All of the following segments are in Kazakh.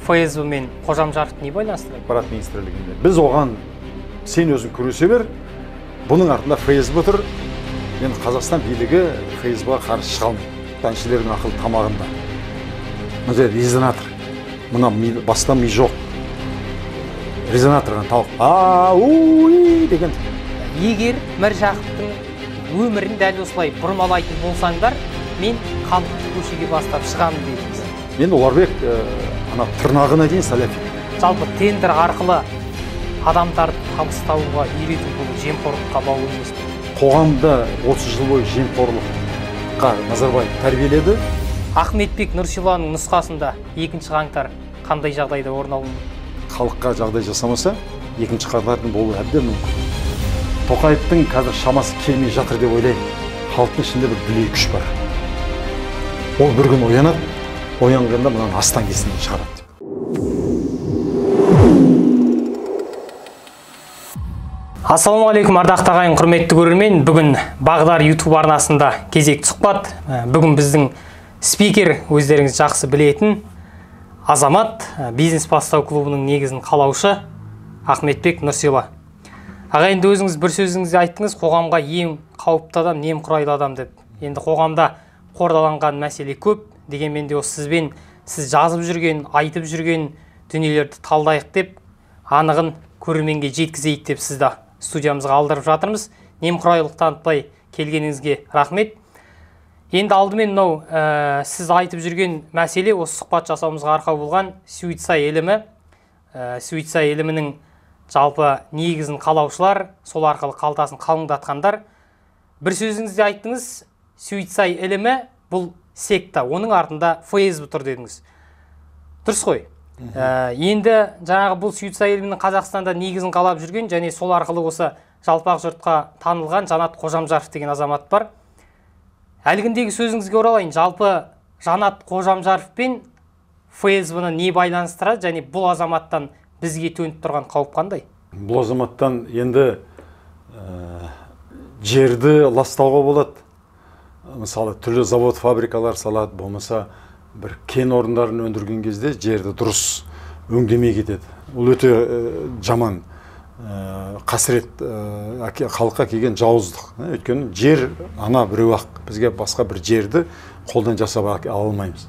ФСБ мен Қожамжаровты не байланыстырады? Ақпарат министрлігінде. Біз оған сен өзің күресе бер, бұның артында ФСБ тұр. Енді Қазақстан билігі ФСБ-ға қарсы шыға алмайды. Әншілердің ақыл тамағында. Мына резонатор. Мына баста ми жоқ. Резонатордан тауып деген. Егер Міржақыптың өмірін дәл осылай бұрмалайтын болсаңдар, мен халықты көшеге бастап шығамын дейсіз. Мен Оларбек ана тырнағына дейін сәләфи. Жалпы тендер арқылы адамдарды табыстауға үйрету бұл жемқорлыққа баулу емес пе? Қоғамда 30 жыл бойы жемқорлыққа Назарбаев тәрбиеледі. Ахметбек Нұрсиланың нұсқасында 2 қаңтар қандай жағдайда орын алуы мүмкін? Халыққа жағдай жасамаса, 2 қаңтардың болуы әбден мүмкін. Тоқаевтың қазір шамасы келмей жатыр деп ойлаймын. Халықтың ішінде бір дүлей күш бар. Ол бір күн оянады, оянғанда мұнан астан кестен шығарады. Ассалаумағалейкум, ардақты ағайын, құрметті көрермен. Бүгін Бағдар YouTube арнасында кезекті сұхбат. Бүгін біздің спикер, өздеріңіз жақсы білетін азамат, бизнес бастау клубының негізін қалаушы Ахметбек Нұрсила. Ағайынды, өзіңіз бір сөзіңізде айттыңыз, қоғамға ең қауіпті адам, немқұрайлы адам деп. Енді қоғамда қордаланған мәселе көп, дегенмен де осы сізбен сіз жазып жүрген, айтып жүрген дүниелерді талдайық деп, анығын көрерменге жеткізейік деп сізді студиямызға алдырып жатырмыз. Немқұрайлылық танытпай келгеніңізге рахмет. Енді алдымен мынау сіз айтып жүрген мәселе осы сұхбат жасауымызға арқау болған Суицай ілімі. Суицай ілімінің жалпы негізін қалаушылар, сол арқылы қалтасын қалыңдатқандар. Бір сөзіңізде айттыңыз, Суицай ілімі бұл секта, оның артында ФСБ тұр дедіңіз. Дұрыс қой. Енді жаңағы бұл Суицай ілімінің Қазақстанда негізін қалап жүрген және сол арқылы осы жалпақ жұртқа танылған Жанат Қожамжаров деген азамат бар. Әлгіндегі сөзіңізге оралайын, жалпы Жанат Қожамжаров пен ФСБ-ны не байланыстырады және бұл азаматтан бізге төніп тұрған қауіп қандай? Бұл азаматтан енді жерді ластауға болады. Мысалы, түрлі завод, фабрикалар салады, болмаса бір кен орындарын өндірген кезде жерді дұрыс өңдемей кетеді. Ол өте жаман қасірет, халыққа келген жауыздық. Өйткені жер ана біреу ақ, бізге басқа бір жерді қолдан жасап ала алмаймыз.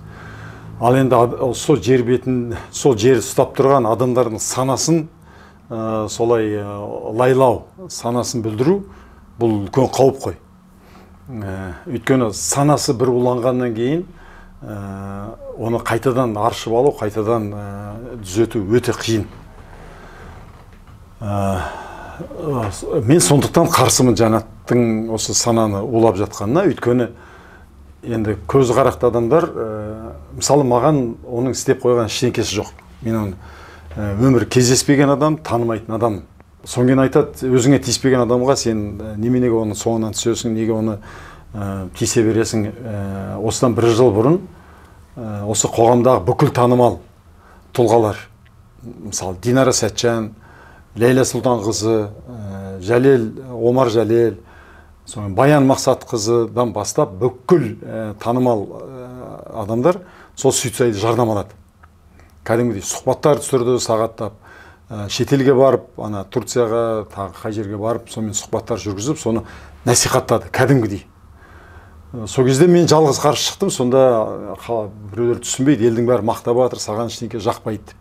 Ал енді сол жер бетін, сол жерді ұстап тұрған адамдардың санасын солай лайлау, санасын білдіру, бұл үлкен қауіп қой. Өйткені санасы бір уланғаннан кейін оны қайтадан аршып алу, қайтадан түзету өте қиын. Мен сондықтан қарсымын Жанаттың осы сананы улап жатқанына. Өйткені енді көз қарақты адамдар, мысалы маған оның істеп қойған ештеңкесі жоқ. Мен оны өмір кездеспеген адам, танымайтын адам. Соңген айтады, өзіңе тиіспеген адамға сен неменеге оның соңынан түсесің, неге оны тиісе бересің. Осыдан 1 жыл бұрын осы қоғамдағы бүкіл танымал тұлғалар, мысалы Динара Сәтжан, Лейла Сұлтанқызы, Омар Жәлел, Баян Мақсатқызыдан бастап бүкіл танымал адамдар сол Суицайды жарнамалады. Кәдімгідей сұхбаттар түсірді, сағаттап, шетелге барып, Турцияға, тағы қай жерге барып, сонымен сұхбаттар жүргізіп, соны насихаттады, кәдімгідей. Сол кезде мен жалғыз қарсы шықтым, сонда біреулер түсінбейді, елдің бәрі мақтап жатыр, саған ештеңе жақпайды.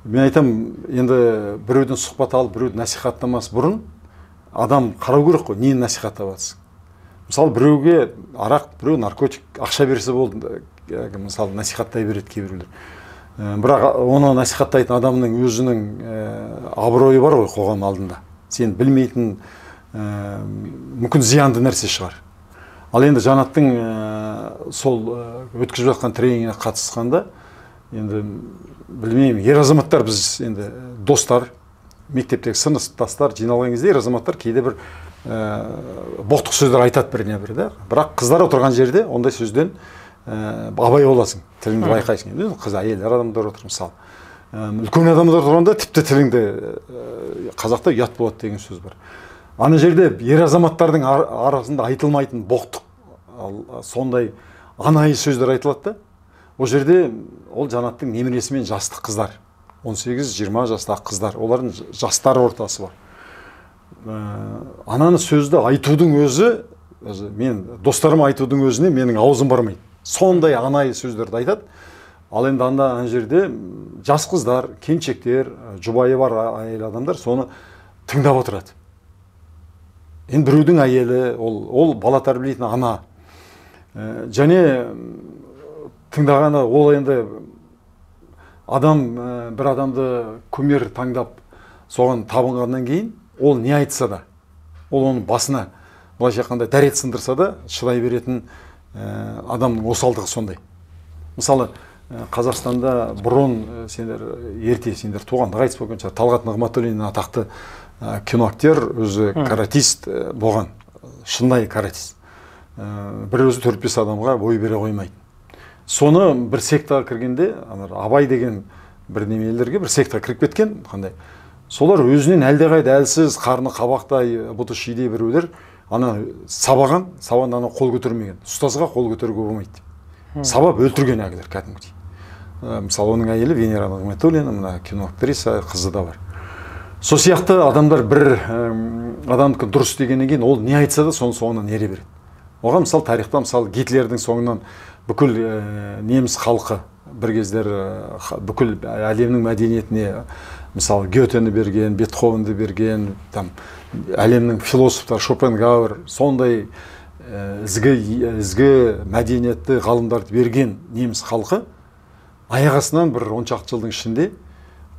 Мен айтам, енді біреуден сұхбат алып, біреуді насихаттамас бұрын адам қарау керек қой, нені насихаттап жатсың. Мысалы, біреуге арақ, біреу наркотик, ақша берсе болды, мысалы насихаттай береді кейбіреулер. Бірақ оны насихаттайтын адамның өзінің абыройы бар ғой қоғам алдында. Сен білмейтін мүмкін зиянды нәрсе шығар. Ал енді Жанаттың сол өткізіп жатқан тренингіне қатысқанда, енді білмеймін, ер азаматтар біз енді достар, мектептегі сыныптастар жиналған кезде ер азаматтар кейде бір боқтық сөздер айтады біріне бірі. Бірақ қыздар отырған жерде ондай сөзден абай боласың, тіліңді байқайсың. Қыз, әйелдер адамдар отыр, мысалы. Үлкен адамдар тұрғанда тіпті тіліңді қазақта ұят болады деген сөз бар. Ана жерде ер азаматтардың арасында айтылмайтын боқтық, сондай анайы сөздер айтылады да. Ол жерде ол Жанаттың немересімен жастық қыздар, 18-20 жастағы қыздар, олардың жастар ортасы бар. Ананы сөзді айтудың өзі, мен достарыма айтудың өзіне менің аузым бармайды. Сондай анайы сөздерді айтады. Ал енді ана жерде жас қыздар, келіншектер, жұбайы бар әйел адамдар соны тыңдап отырады. Енді біреудің әйелі, ол бала тәрбиелейтін ана. Және тыңдағаны ол енді адам бір адамды көмер таңдап соған табынғаннан кейін ол не айтса да, ол оның басына былайша айтқанда дәрет сындырса да шыдай беретін адамның осалдығы сондай. Мысалы Қазақстанда бұрын сендер туғанда қайтыс болған шығар, Талғат Нығматуллин атақты киноактер, өзі каратист болған, шынайы каратист. Бір өзі 4-5 адамға бой бере қоймайды. Соны бір сектаға кіргенде, Абай деген бір немелерге бір сектаға кіріп кеткен, қандай. Солар өзінен әлдеқайда әлсіз, қарны қабақтай, бұты шидей біреулер, ана сабаған қол көтермеген. Ұстазға қол көтеруге болмайды. Сабап өлтірген әгілер кәдімгідей. Мысалы, оның әйелі Венера Нығметуллина, мына киноактриса, қызы да бар. Сол сияқты адамдар бір адамдікі дұрыс дегеннен кейін ол не айтса да соңынан ере береді. Оған мысалы тарихта мысалы Гитлердің соңынан бүкіл неміс халқы бір кездер бүкіл әлемнің мәдениетіне мысалы Гетені берген, Бетховенді берген, әлемнің философтар Шопенгауэр сондай ізгі мәдениетті ғалымдарды берген неміс халқы аяқ астынан бір 10 шақты жылдың ішінде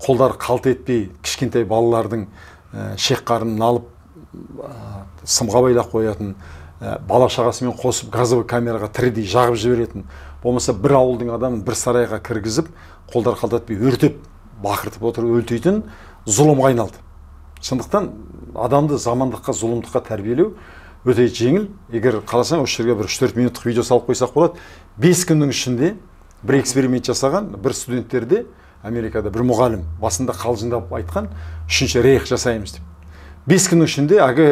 қолдары қалт етпей кішкентай балалардың шек қарынын алып сымға байлап қоятын, бала шағасымен қосып газовый камераға тірідей жағып жіберетін, болмаса бір ауылдың адамын бір сарайға кіргізіп қолдары қалт етпей өртеп бақыртып отырып өлтейтін зұлымға айналды. Шындықтан адамды замандыққа, зұлымдыққа тәрбиелеу өте жеңіл. Егер қаласаң осы жерге бір 3-4 минуттық видео салып қойсақ болады. 5 күннің ішінде бір эксперимент жасаған бір студенттерде Америкада бір мұғалім басында қалжыңдап айтқан 3-ші рейх жасаймыз деп. 5 күннің ішінде әгі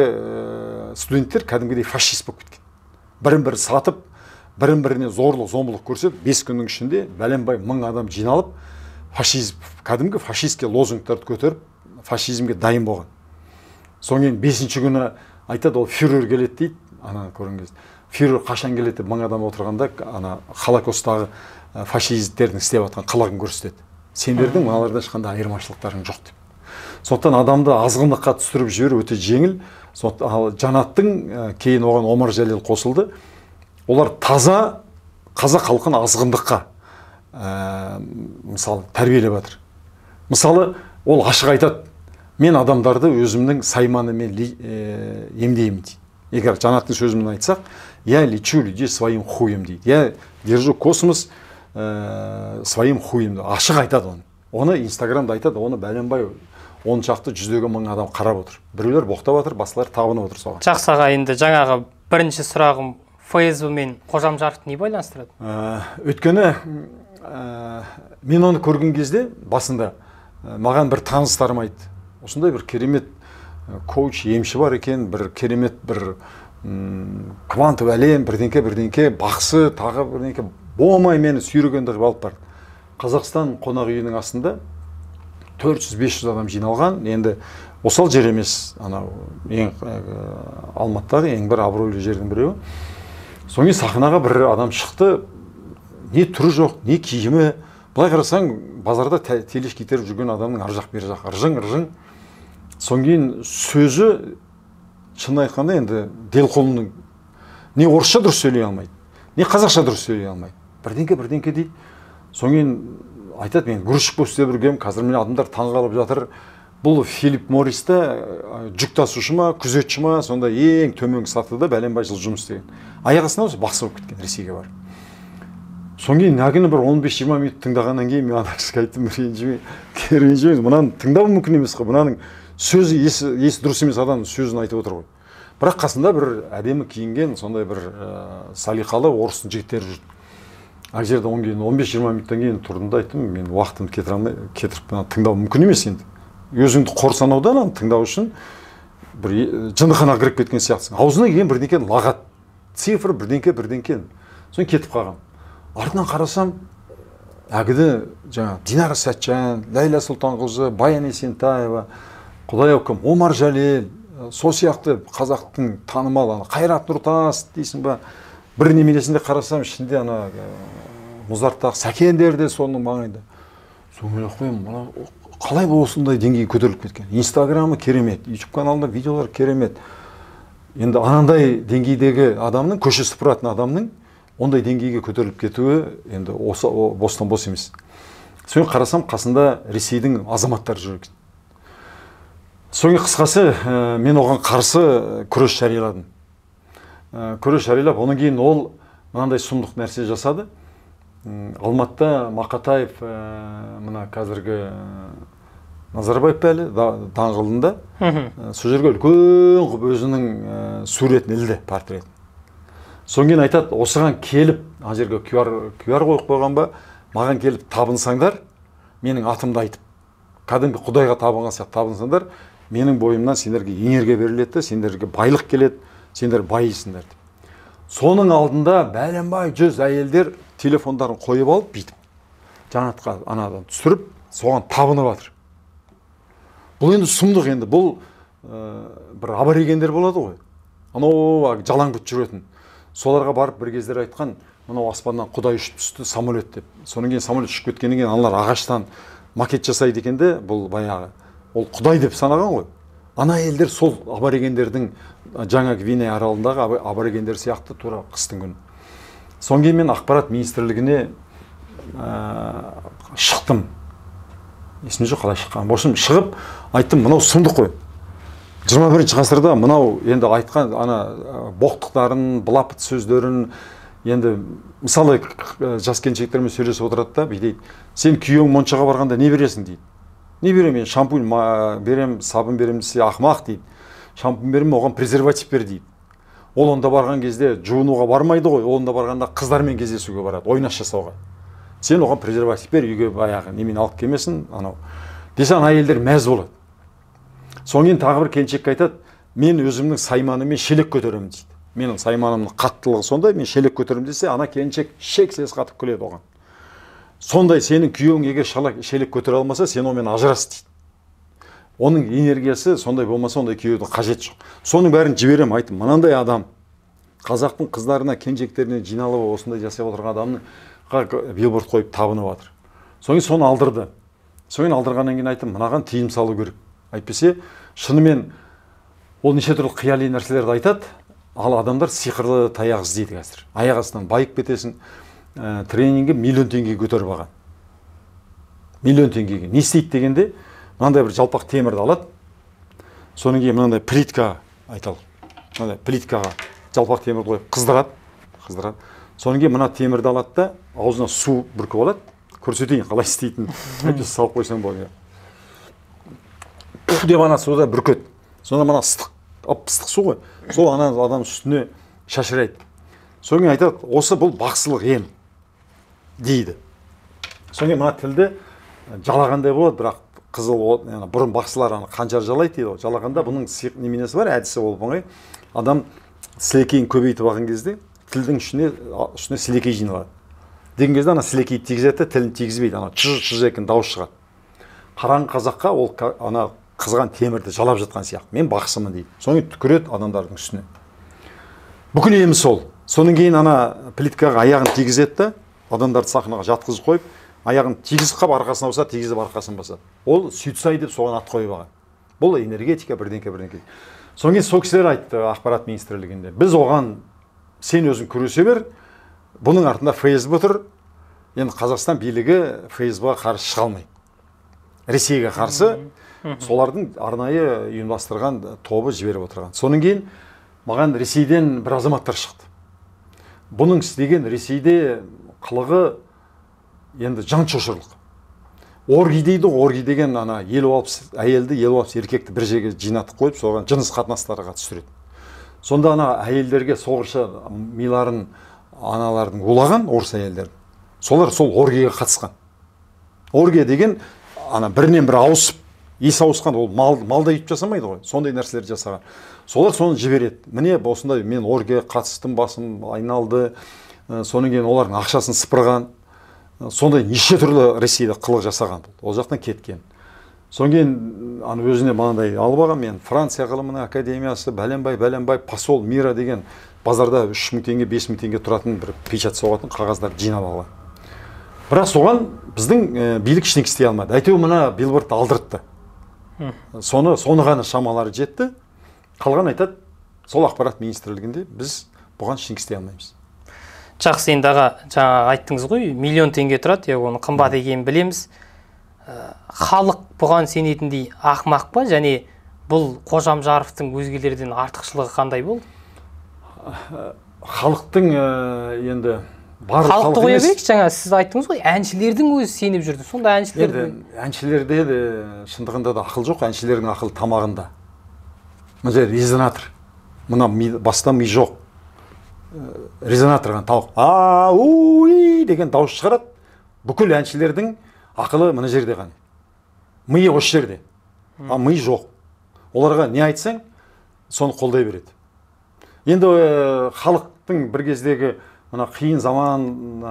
студенттер кәдімгідей фашист болып кеткен. Бірін-бірі сатып, бірін-біріне зорлық, зомбылық көрсетіп, 5 күннің ішінде бәленбай 1000 адам жиналып, кәдімгі фашистке лозунгтарды көтеріп, фашизмге дайын болған. Соңын 5-ші күні айтады, ол фюрер келеді дейді, ана көрген кезде. Фюрер қашан келеді деп 1000 адам отырғанда, ана Холокостағы фашисттердің істеп жатқан қылығын көрсетеді. Сендердің мыналарда ешқандай айырмашылықтарың жоқ деп. Сондықтан адамды азғындыққа түсіріп жіберу өте жеңіл. Жанаттың кейін оған Омар Жәлел қосылды. Олар таза қазақ халқын азғындыққа мысалы тәрбиелеп жатыр. Мысалы, ол ашық айтады, мен адамдарды өзімнің сайманымен емдеймін дейді. Егер Жанаттың сөзімен айтсақ, я лечу людей своим хуем дейді. Я держу космос своим хуем. Ашық айтады оны. Оны Инстаграмда айтады, оны бәленбай 10 шақты 100-1000 адам қарап отыр. Біреулер боқтап отыр, басқалар табынып отыр соған. Жақсы аға, енді жаңағы бірінші сұрағым ФСБ мен Қожамжаровты не байланыстырады? Өйткені мен оны көрген кезде басында маған бір таныстарым айтты. Осындай бір керемет коуч, емші бар екен, бір керемет бір квантовый әлем, бірдеңке, бақсы, тағы бірдеңке болмай мені сүйрегенді алып барды. Қазақстан қонақ үйінің астында 400-500 адам жиналған. Енді осал жер емес, Алматыдағы ең бір абыройлы жердің біреуі. Соңын сахнаға бір адам шықты, не түрі жоқ, не киімі. Былай қарасаң, базарда телеш кетеріп жүрген адамның ар жақ бері жақ, ыржың. Соңын сөзі, шын айтқанда енді дел қолының не орысша дұрыс сөйлей алмайды, не қазақша дұрыс сөйлей алмайды. Бірдеңке дейді. Соңын айтады, мен грузчик болып істеп жүргенмін, қазір мен адамдар таңғалып жатыр. Бұл Филипп Морристі жүк тасушы ма, күзетші ма, сонда ең төменгі сатыда бәленбай жыл жұмыс істеген. Аяқ астынан осы бақсы болып кеткен, Ресейге бар. Соңын нәгіні бір 15-20 минут тыңдағаннан кейін мен ана кісіге айттым, ренжімеңіз, мынаны тыңдау мүмкін емес қой, мынаның сөзі есі дұрыс емес адамның сөзін айтып отыр ғой. Бірақ қасында бір әдемі киінген, сондай бір салиқалы орыстың жігіттері жүрді. Ақ жерде 15-20 минуттан кейін тұрдым да айттым, мен уақытымды кетіріп тыңдау мүмкін емес енді. Өзіңді қор санаудан тыңдау үшін бір жындыханаға кіріп кеткен сияқтысың. Аузына келген бірдеңке лағат, цифр бірдеңке. Соң кетіп қалғам. Артынан қарасам, әгіді жаңа Динара Сәтжан, Ләйла Сұлтанқызы, Баян Есентаева, Құдай өкім, Омар Жәлел, сол сияқты қазақтың танымал Қайрат Нұртас дейсің ба, бір немересінде қарасам ішінде Мұзарттағы Сәкендер де соның маңайында. Соны ойлап қоямын, қалай бұл осындай деңгейге көтеріліп кеткен? Инстаграмы керемет, YouTube каналында видеолар керемет. Енді анандай деңгейдегі адамның, көше сыпыратын адамның ондай деңгейге көтеріліп кетуі енді бостан бос емес. Соны қарасам, қасында Ресейдің азаматтары жүр екен. Соны қысқасы, мен оған қарсы күрес жарияладым. Күрес жариялап, онан кейін ол мынандай сұмдық нәрсе жасады. Алматыда Мақатаев, мына қазіргі Назарбаев әлі даңғылында, сол жерге үлкен қып өзінің суретін ілді, портретін. Соң кейін айтады, осыған келіп, ана жерге QR қойып қойған ба, маған келіп табынсаңдар, менің атымды айтып, кәдімгі Құдайға табынған сияқты табынсаңдар, менің бойымнан сендерге энергия беріледі, сендерге байлық келеді, сендер байисыңдар деп. Соның алдында бәленбай 100 әйелдер телефондарын қойып алып, бүйтіп, жанатқа анадан түсіріп, соған табынып жатыр. Бұл енді сұмдық, енді бұл бір аборигендер болады ғой. Анау жалаң бұт жүретін. Соларға барып бір кездер айтқан, мынау аспаннан Құдай ұшып түсті, самолет деп. Содан кейін самолет ұшып кеткеннен кейін аналар ағаштан макет жасайды екен де, бұл баяғы. Ол Құдай деп санаған ғой. Ана елдер сол аборигендердің жаңа Гвинея аралындағы аборигендер сияқты тура қыстың күні. Содан кейін мен ақпарат министрлігіне шықтым. Есімде жоқ қалай шыққан. Бошым шығып айттым, мынау сұмдық қой. 21 ғасырда мынау енді айтқан боқтықтарын, былапыт сөздерін, енді мысалы жас келіншектермен сөйлесіп отырады да, дейді, сен күйеуің моншаға барғанда не бересің дейді. Не берем, мен шампунь берем, сабын берем десе ақымақ дейді. Шампунь берем, оған презерватив бер дейді. Ол онда барған кезде жуынуға бармайды ғой, онда барғанда қыздармен кездесуге барады, ойнас жасауға. Сен оған презерватив бер, үйге баяғы немен алып келмесін, анау. Десе ана әйелдер мәз болады. Соң кейін тағы бір келіншек айтады, мен өзімнің сайманымен шелек көтеремін дейді. Менің сайманымның қаттылығы сондай, мен шелек көтеремін десе, ана келіншек шексіз қатып күледі оған. Сондай сенің күйеуің егер шелек көтере алмаса, сен онымен ажырас дейді. Оның энергиясы сондай болмаса, ондай күйеудің қажеті жоқ. Соның бәрін жіберем, айтым, мынандай адам қазақтың қыздарына, келіншектеріне жиналып осындай жасап отырған адамның билборд қойып табынып жатыр. Соң соны алдырды. Соң алдырғаннан кейін айтым, мынаған тыйым салу керек. Әйтпесе, шынымен ол неше түрлі қияли нәрселерді айтады, ал адамдар сиқырлы таяқ іздейді қазір. Аяқ астынан байып кетесің. Тренингі миллион теңге көтеріп алған. Миллион теңгеге. Не істейді дегенде, мынандай бір жалпақ темірді алады. Соның кейін мынандай плитка айталық. Мынандай плиткаға жалпақ темірді қойып қыздырады. Соның кейін мына темірді алады да, аузына су бүркіп алады. Көрсетейін қалай істейтін. Әйтпесе салып қойсаң болады. Деп ана суда бүркет. Сонда мына ыстық су ғой. Сол ана адам үстіне шашырайды. Соң кейін айтады, осы бұл бақсылық ем дейді. Соң кейін мына тілді жалағандай болады, бірақ қызыл бұрын бақсылар қанжар жалайды дейді. Жалағанда бұның неменесі бар, әдісі болып оңай. Адам сілекейін көбейтіп алған кезде тілдің үстіне сілекей жиналады. Деген кезде ана сілекейді тигізеді, тілін тигізбейді, ана чыж екен дауыс шығады. Қараңғы қазаққа ол ана қызған темірді жалап жатқан сияқты. Мен бақсымын дейді. Соң түкіреді адамдардың үстіне. Бүкіл емі сол. Соның кейін ана плиткаға аяғын тигізеді де, адамдарды сахнаға жатқызып қойып, аяғын тигізіп қап арқасын ауса, тигізіп арқасын басады. Ол Сүйтсай деп соған ат қойып алған. Бұл энергетика бірдеңке. Соң кейін сол кісілер айтты ақпарат министрлігінде. Біз оған сен өзің күресе бер, бұның артында ФСБ тұр. Енді Қазақстан билігі ФСБ-ға қарсы шыға алмайды. Ресейге қарсы солардың арнайы ұйымдастырған тобы жіберіп отырған. Соның кейін маған Ресейден бір азаматтар шықты. Бұның істеген Ресейде қылығы енді жан шошырлық. Орги дейді, орги деген ана 50-60 әйелді, 50-60 еркекті бір жерге жинатып қойып, соған жыныс қатынастарға түсіреді. Сонда ана әйелдерге соғырша миларын аналардың улаған орыс әйелдер. Солар сол оргиге қатысқан. Оргия деген ана бірінен бір ауысып, ес ауысқан, ол малда үйіп жасамайды ғой. Сондай нәрселер жасаған. Солар соны жібереді. Міне осындай мен оргия қатыстым, басым айналды. Соның кейін олардың ақшасын сыпырған. сондай неше түрлі Ресейде қылық жасаған болды. Ол жақтан кеткен. Содан кейін аны өзіне мынандай алып алған, мен Франция ғылымының академиясы, бәленбай посол мира деген базарда 3.000 теңге, 5.000 теңге тұратын бір печать соғатын қағаздар жинап алған. Бірақ соған біздің билік ештеңе істей алмады. Әйтеуір мына билбордты алдыртты. Соны ғана шамалары жетті. Қалған айтады, сол ақпарат министрлігінде біз бұған ештеңе істей алмаймыз. Жақсы, енді аға, жаңа айттыңыз ғой, миллион теңге тұрады, оны қымбат екенін білеміз. Халық бұған сенетіндей ақымақ па, және бұл Қожамжаровтың өзгелерден артықшылығы қандай болды? Халықтың енді барлық халықты қоя берейік, жаңа сіз айттыңыз ғой, әншілердің өзі сеніп жүрді. Сонда әншілерде де шындығында да ақыл жоқ, әншілердің ақылы тамағында. Мына жер резонатор. Мына баста ми жоқ. Резонаторған тауық уй деген дауыс шығарады. Бүкіл әншілердің ақылы мына жерде ғана. Миы осы жерде. Ми жоқ. Оларға не айтсаң, соны қолдай береді. Енді халықтың бір кездегі мына қиын заман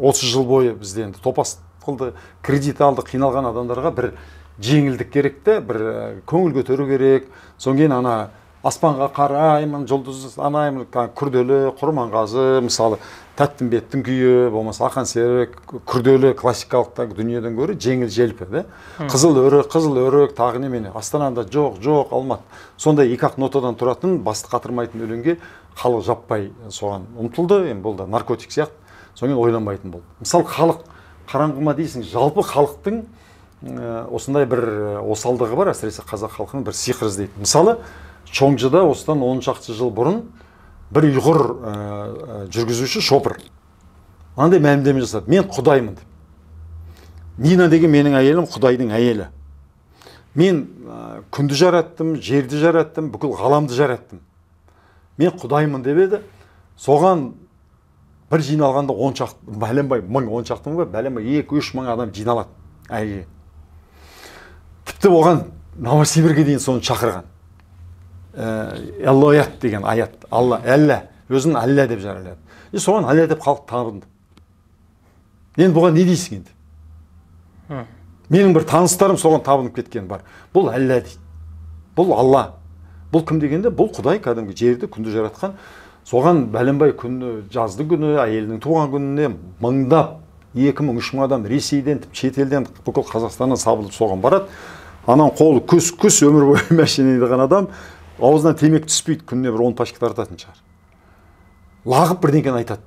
30 жыл бойы бізде енді топас қылды, кредит алды, қиналған адамдарға бір жеңілдік керекті, бір көңіл көтеру керек. Содан кейін ана аспанға қараймын, жұлдыз анаймын, күрделі Құрманғазы, мысалы Тәттімбеттің күйі, болмаса Ақан сері, күрделі классикалық дүниеден гөрі жеңіл желпі, қызыл өрік, тағы немене, Астанада жоқ, Алматы. Сондай екі-ақ нотадан тұратын, басты қатырмайтын өлеңге халық жаппай соған ұмтылды, бұл да наркотик сияқты, соңын ойланбайтын болды. Мысалы, халық қараңғыма дейсің, жалпы халықтың осындай бір осалдығы бар, әсіресе қазақ халқының бір сиқыр іздейді. Мысалы, Чоңжыда осыдан 10 шақты жыл бұрын бір ұйғыр жүргізуші шопыр андай мәлімдеме жасады: мен құдаймын деп. Нина деген менің әйелім құдайдың әйелі. Мен күнді жараттым, жерді жараттым, бүкіл ғаламды жараттым. Мен құдаймын деп еді. Соған бір жиналғанда 10 шақты, бәленбай мың, 10 шақты мың, бәленбай 2-3 мың адам жиналады әйелге. Тіпті оған Новосибирге дейін соны шақырған. Аллаят деген аят. Алла, өзін Алла деп жаралады. Соған Алла деп халық табынды. Енді бұған не дейсің енді? Менің бір таныстарым соған табынып кеткен бар. Бұл Алла дейді. Бұл Алла. Бұл кім дегенде? Бұл Құдай, кәдімгі жерді, күнді жаратқан. Соған бәленбай күні, жазды күні, әйелінің туған күніне мыңдап 2000-3000 адам Ресейден, шетелден, бүкіл Қазақстаннан сабылып соған барады. Анан қолы күс өмір бойы мәшинеде қалған адам аузынан темекі түспейді, күніне бір 10 пачка тартатын шығар. Лағып бірдеңкені айтады.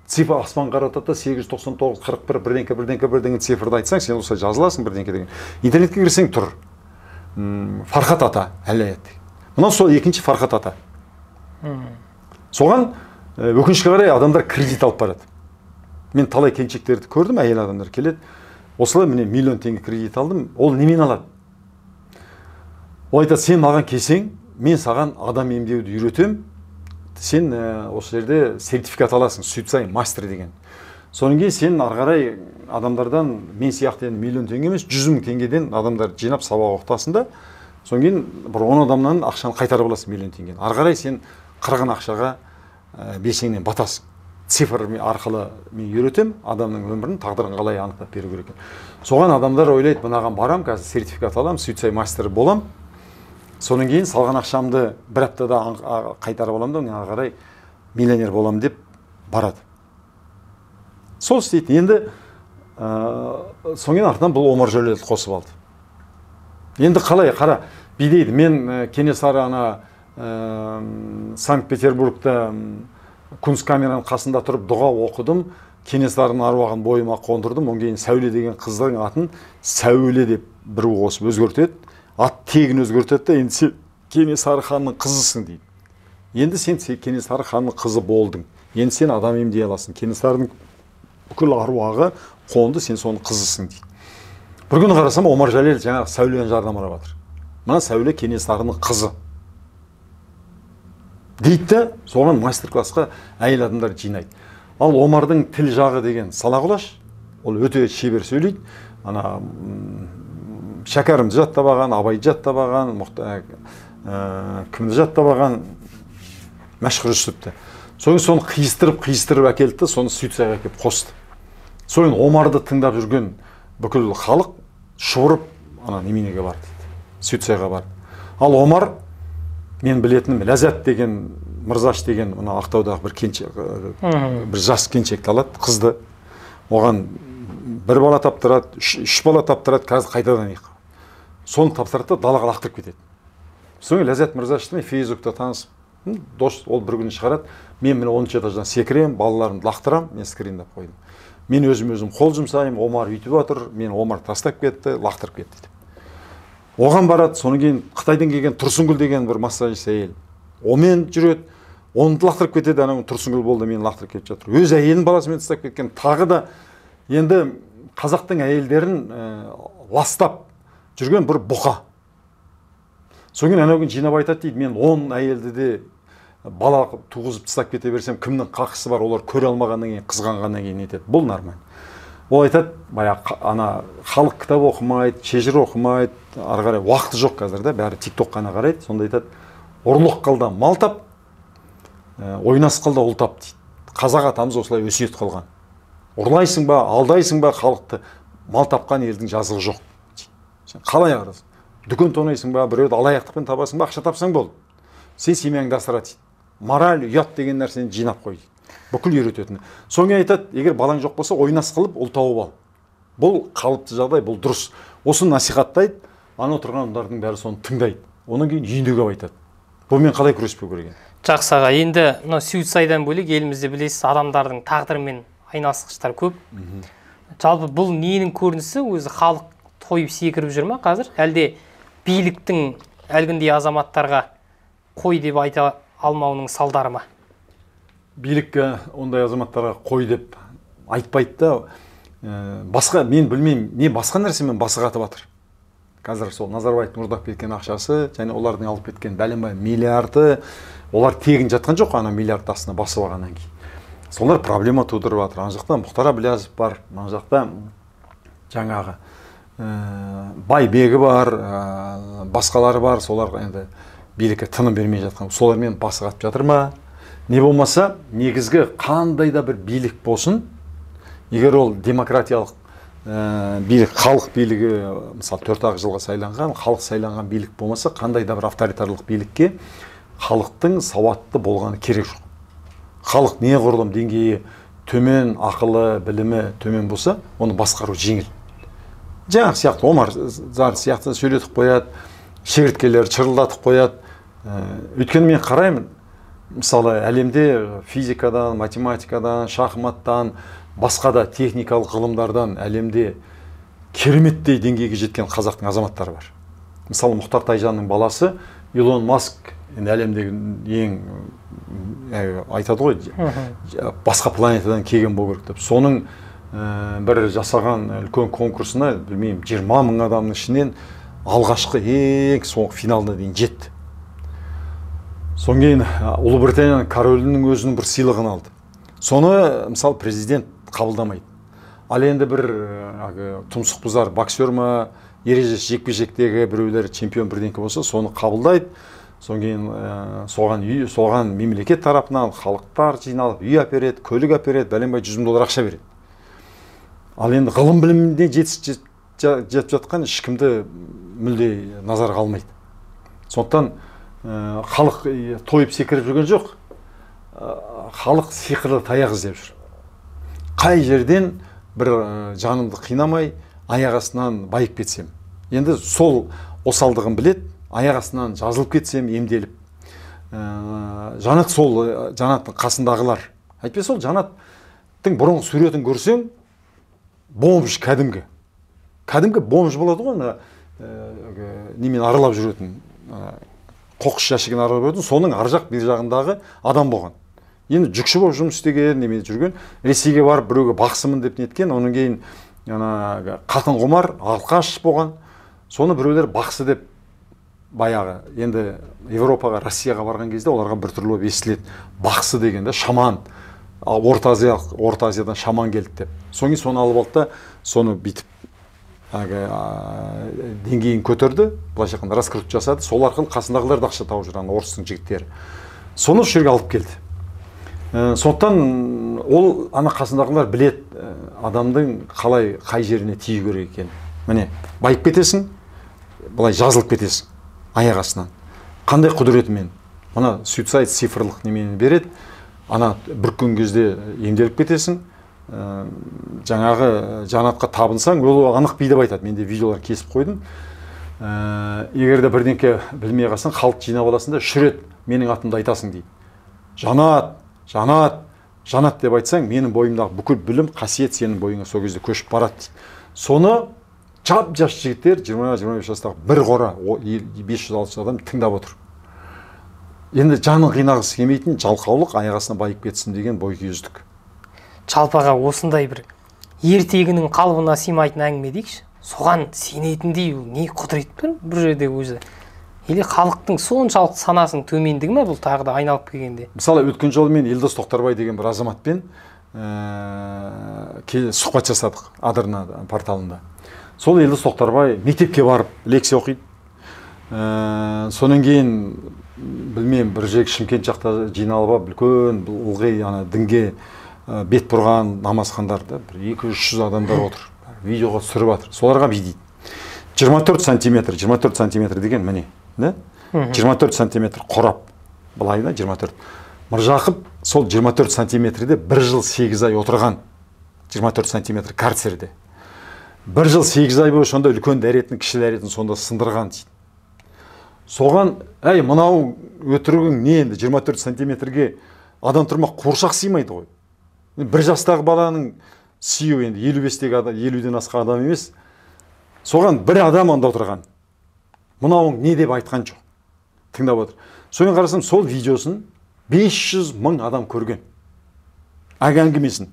Цифр аспан қаратады, 899, 41, бірдеңке цифрды айтсаң, сен осылай жазыласың бірдеңке деген. Интернетке кірсең тұр. Фархат ата, әлі. Мынау сол екінші Фархат ата. Соған өкінішке қарай адамдар кредит алып барады. Мен талай келіншектерді көрдім, әйел адамдар келеді. Осылай міне миллион теңге кредит алдым. Ол немен алады? Ол айтады: сен маған келсең, мен саған адам емдеуді үйретем. Сен осы жерде сертификат аласың, суицай мастер деген. Содан кейін сен арғарай адамдардан мен сияқты миллион теңге емес, 100 мың теңгеден адамдар жинап сабақ оқытасың. Содан кейін бір 10 адамнан ақшаны қайтарып аласың, миллион теңгені. Арғарай сен қырған ақшаға белсеңнен батасың. Цифр арқылы мен үйретем, адамның өмірін, тағдырын қалай анықтап беру керек. Соған адамдар ойлайды: мынаған барам, қазір сертификат алам, суицай мастер болам. Содан кейін салған ақшамды бір аптада қайтарып аламын да, мен қарай миллионер болам деп барады. Сол істейді. Енді соңын артынан бұл Омар Жөлелді қосып алды. Енді қалай, қара, бидейді. Мен Кенесары Санкт-Петербургта Кунсткамераның қасында тұрып дұға оқыдым. Кенесарының аруағын бойыма қондырдым. Онан кейін Сәуле деген қыздың атын Сәуле деп бір қосып өзгертеді. Ат тегін өзгертеді. Енді сен Кенесары ханның қызысың дейді. Енді сен Кенесары ханның қызы болдың. Енді сен адам емдей аласың. Кенесарының бүкіл аруағы қонды, сен соның қызысың дейді. Бір күні қарасам, Омар Жөлел жаңағы Сәулені жарнамалап жатыр. Мына Сәуле Кенесарының қызы дейді, соған мастер-классқа әйел адамдар жинайды. Ал Омардың тіл жағы деген сала құлаш, ол өте шебер сөйлейді. Ана Шәкәрімді жаттап алған, Абайды жаттап алған, кімді жаттап алған, Мәшһүр Жүсіпті. Соны қиыстырып әкелді, соны суицайға әкеліп қосты. Соң Омарды тыңдап жүрген бүкіл халық шұбырып ана неменеге барды дейді, Сөйтсайға барды. Ал Омар, мен білетінім, Ләззат деген, Мырзаш деген мына Ақтаудағы бір жас келіншекті алады, қызды. Оған бір бала таптырады, үш бала таптырады, қазір қайтадан екі. Соны тапсырады да далаға лақтырып кетеді. Соң Ләззат Мырзашты мен Фейсбукта танысып, дос, ол бір күні шығарады, мен міне 10-шы этаждан секірем, балаларымды лақтырам, мен скрин деп қойдым. Мен өзім қол жұмсаймын, Омар үйтіп отыр, мен Омар тастап кетті, лақтырып кетті деп. Оған барады, соны кейін Қытайдан келген Тұрсынгүл деген бір массажист әйел. Омен жүреді, оны лақтырып кетеді, анау Тұрсынгүл болды, мен лақтырып кетіп жатыр. Өз әйелін баласымен тастап кеткен. Тағы да енді қазақтың әйелдерін ластап жүрген бір бұқа. Соң кейін анау күн жинап айтады дейді, мен 10 әйелді де бала туғызып тастап кете берсем, кімнің қақысы бар, олар көре алмағаннан кейін, қызғанғаннан кейін етеді. Бұл нормально. Ол айтады, баяғы ана халық кітап оқымайды, шежір оқымайды, ары қарай уақыты жоқ қазір да, бәрі TikTok қана қарайды. Сонда айтады, ұрлық қылда мал тап, ойнас қылда ұл тап дейді. Қазақ атамыз осылай өсиет қылған. Ұрлайсың ба, алдайсың ба халықты, мал тапқан елдің жазығы жоқ. Сен қалай қарасың? Дүкен тонайсың ба, біреуді алаяқтықпен табасың ба, ақша тапсаң болды. Сен семьяңды асыра дейді. Мораль, ұят деген нәрсені жинап қой дейді. Бүкіл үйрететіні. Соңғы айтады, егер балаң жоқ болса, ойнас қылып, ұл тауып ал. Бұл қалыпты жағдай, бұл дұрыс. Осы насихаттайды, ана отырғандардың бәрі соны тыңдайды. Оның кейін үйіндегі айтады. Бұмен қалай күреспеу керек екен? Жақсы аға, енді Сөйтсайдан бөлек елімізде білесіз, адамдардың тағдырымен айналысқыштар көп. Жалпы бұл ненің көрінісі, өзі халық тойып секіріп жүр ма қазір? Әлде биліктің әлгіндей азаматтарға қой деп айта алмауының салдары ма? Билік ондай азаматтарға қой деп айтпайды да, басқа, мен білмеймін, не басқа нәрсемен басы қатып жатыр. Қазір сол Назарбаевтың ұрлап кеткен ақшасы, және олардың алып кеткен бәленбай миллиарды, олар тегін жатқан жоқ, ана миллиард астына басып алғаннан кейін. Солар проблема тудырып жатыр. Ана жақта Мұхтар Әблязов бар, ана жақта жаңағы Байбегі бар, басқалары бар, солар енді билікке тыным бермей жатқан. Солармен басы қатып жатыр ма? Не болмаса, негізгі қандай да бір билік болсын, егер ол демократиялық билік, халық билігі, мысалы 4 жылға сайланған, халық сайланған билік болмаса, қандай да бір авторитарлық билікке халықтың сауатты болғаны керек жоқ. Халық неғұрлым деңгейі төмен, ақылы, білімі төмен болса, оны басқару жеңіл. Жаңағы сияқты, Омар сияқты сөйлетіп қояды, шегірткелер шырылдатып қояды. Өйткені мен қараймын, мысалы әлемде физикадан, математикадан, шахматтан, басқа да техникалық ғылымдардан әлемде кереметтей деңгейге жеткен қазақтың азаматтары бар. Мысалы Мұхтар Тайжанның баласы Илон Маск, әлемдегі ең айтады ғой, басқа планетадан келген болу керек деп. Соның бір жасаған үлкен конкурсына, білмеймін, 20 мың адамның ішінен алғашқы ең соңғы финалына дейін жетті. Соң кейін Ұлыбританияның королінің өзінің бір сыйлығын алды. Соны, мысалы, президент қабылдамайды. Ал енді бір тұмсық бұзар боксер ма, ережесі жекпе-жектегі біреулер чемпион бірдеңке болса, соны қабылдайды. Соң кейін соған мемлекет тарапынан халықтар жиналып, үй әпереді, көлік әпереді, бәленбай $100 ақша береді. Ал енді ғылым білімінде жетіп жатқан ешкімді мүлде назар қалмайды. Сондықтан халық тойып секіріп жүрген жоқ, халық сиқырлы таяқ іздеп жүр. Қай жерден бір жанымды қинамай, аяқ астынан байып кетсем. Енді сол осалдығын білет, аяқ астынан жазылып кетсем, емделіп. Жанат сол Жанаттың қасындағылар. Әйтпе сол Жанаттың бұрынғы суретін көрсең, бомж кәдімгі. Кәдімгі бомж болады ғой, немен аралап жүретін, қоқыс жәшігін аралап жүретін, соның аржақ бір жағындағы адам болған. Енді жүкші болып жұмыс істеген, немен жүрген, Ресейге барып біреуге бақсымын деп неткен, оның кейін қатын құмар, алқаш болған. Соны біреулер бақсы деп баяғы, енді Европаға, Россияға барған кезде оларға бір түрлі естіледі. Бақсы дегенде шаман, Орта Азиядан шаман келді деп. Соңғы соны алып алды да, соны битіп деңгейін көтерді, былайша айтқанда раскрутка жасады. Сол арқылы қасындағылар да ақша тауып жүр, орыстың жігіттері. Соны осы жерге алып келді. Сондықтан ол ана қасындағылар білет адамдың қалай қай жеріне тию керек екенін. Міне, байып кетесің, былай жазылып кетесің аяқ астынан. Қандай құдіретімен? Мына суицид цифрлық немені береді. Ана бүріккен кезде емделіп кетесің. Жаңағы жанатқа табынсаң, ол анық бүй деп айтады. Мен де видеолар кесіп қойдым. Егер де бірдеңке білмей қалсаң, халық жинап аласың да шүрет менің атымды айтасың дейді. Жанат, жанат, жанат деп айтсаң, менің бойымдағы бүкіл білім, қасиет сенің бойыңа сол кезде көшіп барады дейді. Соны жап-жас жігіттер 20-25 жастағы бір қора 500-600 адам тыңдап отыр. Енді жанын қинағысы келмейтін жалқаулық аяқ астына байып кетсін деген бойкүйездік. Жалпаға осындай бір ертегінің қалыбына сыймайтын әңгіме дейікші. Соған сенетіндей не құдірет бір жерде өзі. Или халықтың соншалықты санасының төмендігі ме бұл тағы да айналып келгенде? Мысалы, өткен жолы мен Елдос Тоқтарбай деген бір азаматпен сұхбат жасадық Адырна порталында. Сол Елдос Тоқтарбай мектепке барып лекция оқиды. Сонан кейін білмеймін, бір жек Шымкент жақта жиналып алып, үлкен ылғи дінге бет бұрған намазхандарда бір 200-300 адамдар отыр. Видеоға түсіріп жатыр. Соларға бүй дейді. 24 сантиметр деген міне, 24 сантиметр қорап. Былай да 24. Мыржақып сол 24 сантиметрде 1 жыл 8 ай отырған. 24 сантиметр карцерде. 1 жыл 8 ай бойы сонда үлкен дәретін, кіші дәретін сонда сындырған дейді. Соған, мынау өтірігің не енді 24 сантиметрге адам тұрмақ қоршақ сыймайды ғой. Бір жастағы баланың сүйеу енді 55-тегі адам, 50-ден асқан адам емес. Соған бір адам анда отырған. Мынауың не деп айтқан жоқ. Тыңдап отыр. Соған қарасам, сол видеосын 500 мың адам көрген. Әңгімесін.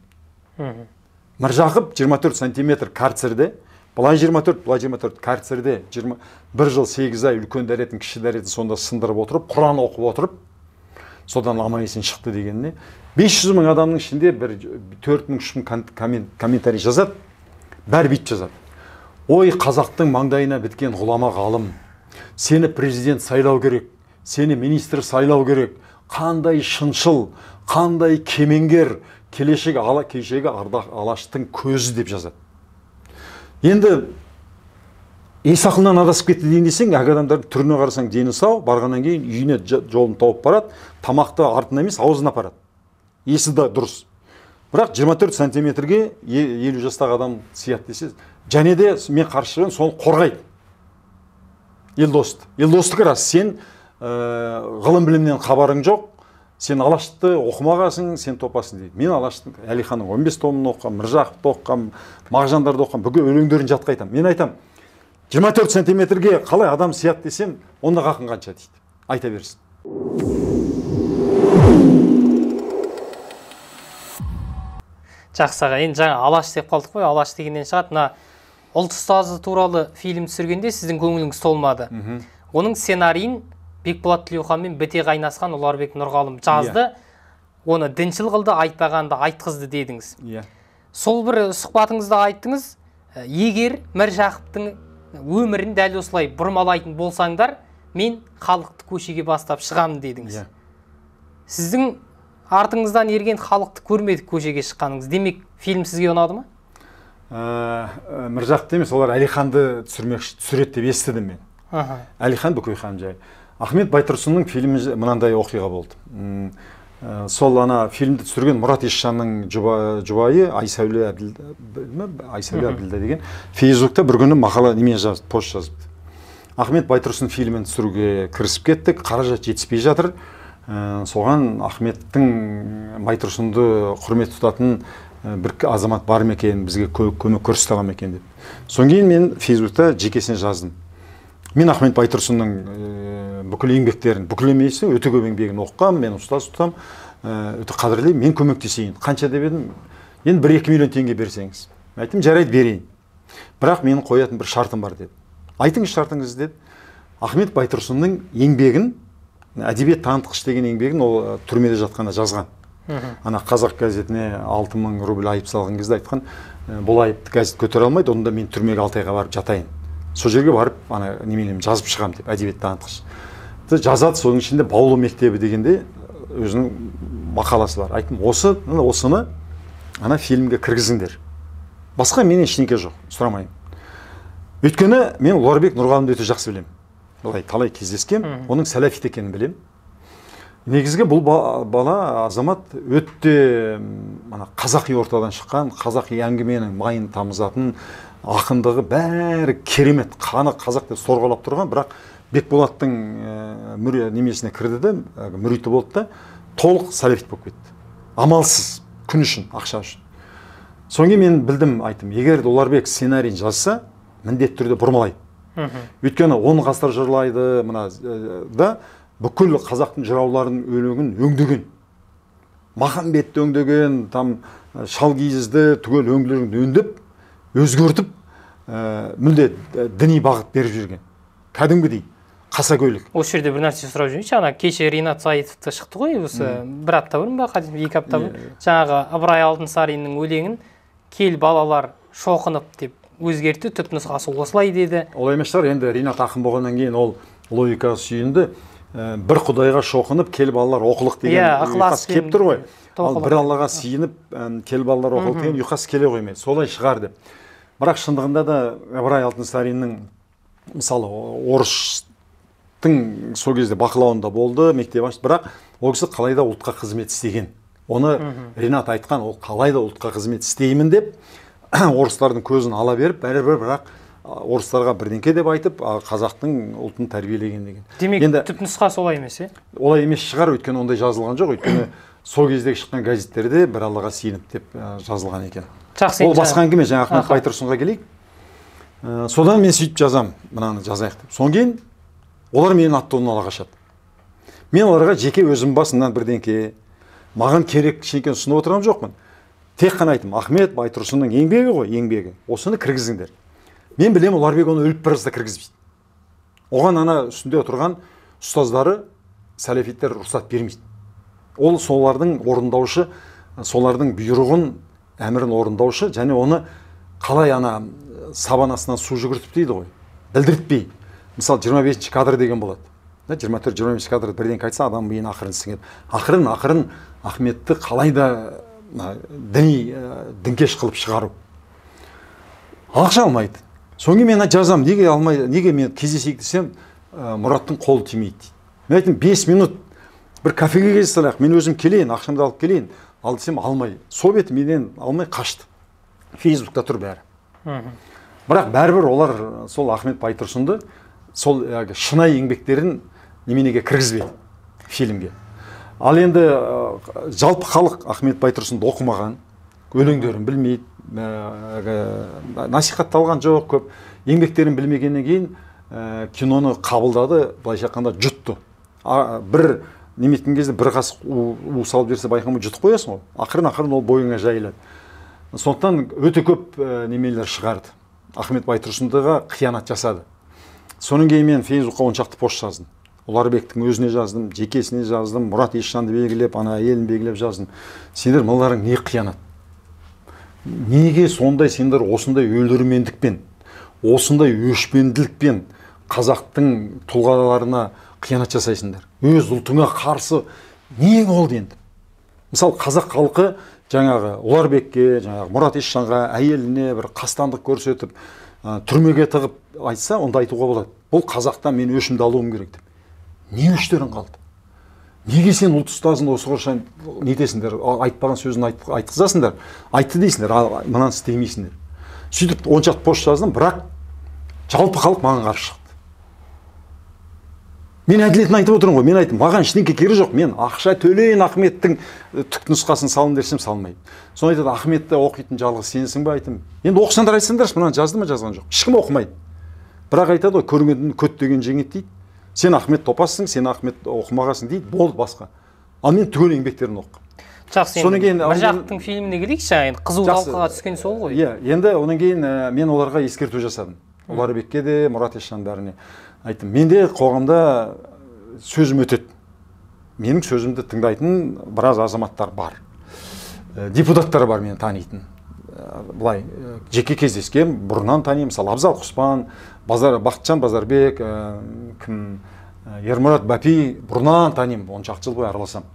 Мыржақып 24 сантиметр карцерде, былай 24 карцерде 1 жыл 8 ай үлкен дәретін, кіші дәретін сонда сындырып отырып, Құран оқып отырып, содан аман-есен шықты дегеніне 500 мың адамның ішінде бір 4-3 мың комментарий жазады, бәрі бит жазады. Ой, қазақтың маңдайына біткен ғұлама ғалым, сені президент сайлау керек, сені министр сайлау керек, қандай шыншыл, қандай кемеңгер, кешегі Алаштың көзі деп жазады. Енді Исақылынан адасып кетті дейін десең, әк адамдардың түріне қарасаң дені сау, барғаннан кейін үйіне жолын тауып барады, тамақты артына емес, аузына апарады. Есі да дұрыс. Бірақ 24 сантиметрге 50 жастағы адам сият десеңіз, және де мен қарсы шығын соны қорғайды. Елдостық рас, сен ғылым білімнен хабарың жоқ, сен Алашты оқымағасың, сен топасың дейді. Мен Алаштың Әлиханның 15 томын оқығам, Міржақыпты оқығам, Мағжандарды оқығам, бүкіл өлеңдерін жатқа айтам. Мен айтам, 24 сантиметрге қалай адам сият десем, онда қақын қанша дейді. Айта берсін. Жақсы аға, енді жаңа Алаш деп қалдық қой, Алаш дегеннен шығады. Мына ұлт ұстазы туралы фильм түсіргенде сіздің көңіліңіз толмады. Оның сценарийін Бекболат Тілеухан мен біте қайнасқан Ұларбек Нұрғалым жазды. Оны діншіл қылды, айтпағанды айтқызды дедіңіз. Сол бір сұхбатыңызда айттыңыз, егер Міржақыптың өмірін дәл осылай бұрмалайтын болсаңдар, мен халықты көшеге бастап шығамын дедіңіз. Сіздің артыңыздан ерген халықты көрмедік көшеге шыққаныңыз. Демек, фильм сізге ұнады ма? Міржақып емес, олар Әлиханды түсіреді деп естідім мен. Әлихан Бөкейхан жай. Ахмет Байтұрсынның фильмі мынандай оқиға болды. Сол ана фильмді түсірген Мұрат Есжанның жұбайы Айсәуле Әбділда деген Фейсбукта бір күні мақала немен жазды, пост жазыпты. Ахмет Байтұрсын фильмін түсіруге кірісіп кеттік, қаражат жетіспей жатыр. Соған Ахметтің Байтұрсынды құрмет тұтатын бір азамат бар ма екен, бізге көмек көрсете ала ма екен деп. Содан кейін мен Фейсбукта жекесіне жаздым. Мен Ахмет Байтұрсынның бүкіл еңбектерін, бүкіл емесі өте көп еңбегін оқығам, мен ұстаз тұтам, өте қадірлеймін, мен көмектесейін. Қанша деп едім? Енді 1-2 миллион теңге берсеңіз. Айттым, жарайды берейін. Бірақ менің қоятын бір шартым бар деді. Айтыңыз шартыңыз деді. Ахмет Байтұрсынның еңбегін, әдебиет танытқыш деген еңбегін ол түрмеде жатқанда жазған. Ана Қазақ газетіне 6000 рубль айып салған кезде айтқан, бұл айыпты газет көтере алмайды, онда мен түрмеге 6 айға барып жатайын. Сол жерге барып, неменем жазып шығам деп, әдебиет танытқыш. Жазады, соның ішінде Баулы мектебі дегенде өзінің мақаласы бар. Айттым, осыны ана фильмге кіргізіңдер. Басқа менен ештеңке жоқ, сұрамаймын. Өйткені мен Ұларбек Нұрғалымды өте жақсы білемін. Былай талай кездескем, оның сәләфит екенін білемін. Негізгі бұл бала азамат өтте қазақи ортадан шыққан, қазақи әңгіменің майын тамызатын, ақындығы бәрі керемет, қаны қазақ деп сорғалап тұрған, бірақ Бекболаттың немесіне кірді де, мүриті болды да, толық сәләфит болып кетті. Амалсыз, күн үшін, ақша үшін. Соңғы мен білдім, айттым, егер Ұларбек сценарийін жазса, міндетті түрде бұрмалайды. Өйткені 10 ғасыр жырлайды, да бүкіл қазақтың жырауларының өлеңін өңдеген. Махамбетті өңдеген, Шалгизді түгел өңдерін өндіп, өзгертіп, мүлде діни бағыт беріп жүрген. Кәдімгідей, қасакөйлік. Осы жерде бір нәрсе сұрап жүрейінші, ана кеше Ринат Зайытовты шықты ғой, осы бір апта бұрын ба, 2 апта бұрын, жаңағы Ыбырай Алтынсариннің өлеңін кел балалар шоқынып деп өзгертті, түпнұсқасы осылай деді. Олай емес шығар, енді Ринат ақын болғаннан кейін ол логика сүйінді, бір құдайға шоқынып, кел балалар оқылық деген ұйқас кеп тұр ғой. Ал бір Аллаға сиініп, кел балалар оқылық деген ұйқас келе қоймайды. Солай шығар деп. Бірақ шындығында да Ыбырай Алтынсариннің мысалы орыстың сол кезде бақылауында болды, мектеп ашты, бірақ ол кісі қалайда ұлтқа қызмет істеген. Оны Ринат айтқан, ол қалайда ұлтқа қызмет істеймін деп, орыстардың көзін ала беріп, бәрібір бірақ орыстарға бірдеңке деп айтып, қазақтың ұлтын тәрбиелеген деген. Демек, түпнұсқасы олай емес, Олай емес шығар, өйткені ондай жазылған жоқ, өйткені сол кездегі шыққан газеттерде бір Аллаға сиініп деп жазылған екен. Ол басқа әңгіме, жаңа Ахмет Байтұрсынға келейік. Содан мен сөйтіп жазам, мынаны жазайық деп. Содан кейін олар менің аттауымнан ала қашады. Мен оларға жеке өзім басымнан бірдеңке, маған керек ештеңені ұсынып отырған жоқпын. Тек қана айттым, Ахмет Байтұрсынның еңбегі ғой, еңбегі. Осыны кіргізіңдер. Мен білем, Ұларбек оны өліп бара жатса кіргізбейді. Оған ана үстінде отырған ұстаздары, сәләфиттер рұқсат бермейді. Ол солардың орындаушы, солардың бұйрығын, әмірін орындаушы, және оны қалай ана сабанасынан су жүгіртіп дейді ғой, білдіртпей. Мысалы 25 кадр деген болады. 24-25 кадр бірден айтса, адам миын ақырын сіңеді. Ақырын Ахметті қалайда дінкеш қылып шығару. Ақша алмайды. Соңғы мен жазам, неге мен кездесейік десем, Мұраттың қолы тимейді. Мен айтым, 5 минут бір кафеге кездесіп, мен өзім келейін, ақшамды алып келейін. Ал десем, алмай. Сол беті менен алмай қашты. Фейсбукта тұр бәрі. Бірақ бәрібір олар сол Ахмет Байтұрсынды сол шынайы еңбектерін неменеге кіргізбеді фильмге. Ал енді жалпы халық Ахмет Байтұрсынды оқымаған, өлеңдерін білмейді, насихатталған жоқ, көп еңбектерін білмегеннен кейін киноны қабылдады, былайша айтқанда жұтты. Бір неметкен кезде бір қасық у салып берсе байқамай жұтып қоясың ғой. Ақырын ол бойыңа жайылады. Сондықтан өте көп немелер шығарды. Ахмет Байтұрсындыға қиянат жасады. Соның кейін мен Фейсбукқа оншақты пост жаздым. Ұларбектің өзіне жаздым, жекесіне жаздым, Мұрат Есжанды белгілеп, ана әйелін белгілеп жаздым. Сендер мыларың не қиянат? Неге сондай сендер осындай өлдірмендікпен, осындай өшпенділікпен қазақтың тұлғаларына қиянат жасайсыңдар? Өз ұлтыңа қарсы не болды енді? Мысалы, қазақ халқы жаңағы Ұларбекке, жаңағы Мұрат Есжанға, әйеліне бір қастандық көрсетіп, түрмеге тығып айтса, онда айтуға болады. Бұл қазақтан мен өшімді алуым керек деп. Не өштерін қалды? Неге сен ұлт ұстазын осы қоршан нетесіңдер, айтпаған сөзін айтқызасыңдар, айтты дейсіңдер, мынаны істемейсіңдер. Сөйтіп оншақты пост жаздым, бірақ жалпы халық маған қарсы шықты. Мен әділетін айтып отырмын ғой, мен айттым, маған ештеңе керегі жоқ, мен ақша төлейін Ахметтің түпнұсқасын салын десем салмайды. Соны айтады, Ахметті оқитын жалғыз сенсің бе, айттым. Енді оқысаңдар айтсаңдаршы, мынаны жазды ма, жазған жоқ. Ешкім оқымайды. Бірақ айтады ғой, көргенді көт деген жеңет дейді. Сен Ахмет топассың, сен Ахмет оқымағасың дейді, болды басқа. Ал мен түгел еңбектерін оқым. Жақсы, енді Міржақыптың фильміне келейікші, енді қызу талқыға түскен сол ғой. Иә, енді онан кейін мен оларға ескерту жасадым. Ұларбекке де, Мұрат Есжан бәріне. Айттым, менде қоғамда сөзім өтеді. Менің сөзімді тыңдайтын біраз азаматтар бар. Депутаттар бар мені танитын. Бұлай, жеке кездескен, бұрыннан танимын. Мысалы, Абзал Құспан, Бақытжан Базарбек, Ермұрат Бәпи, бұрыннан танимын, 10 жыл бойы араласам.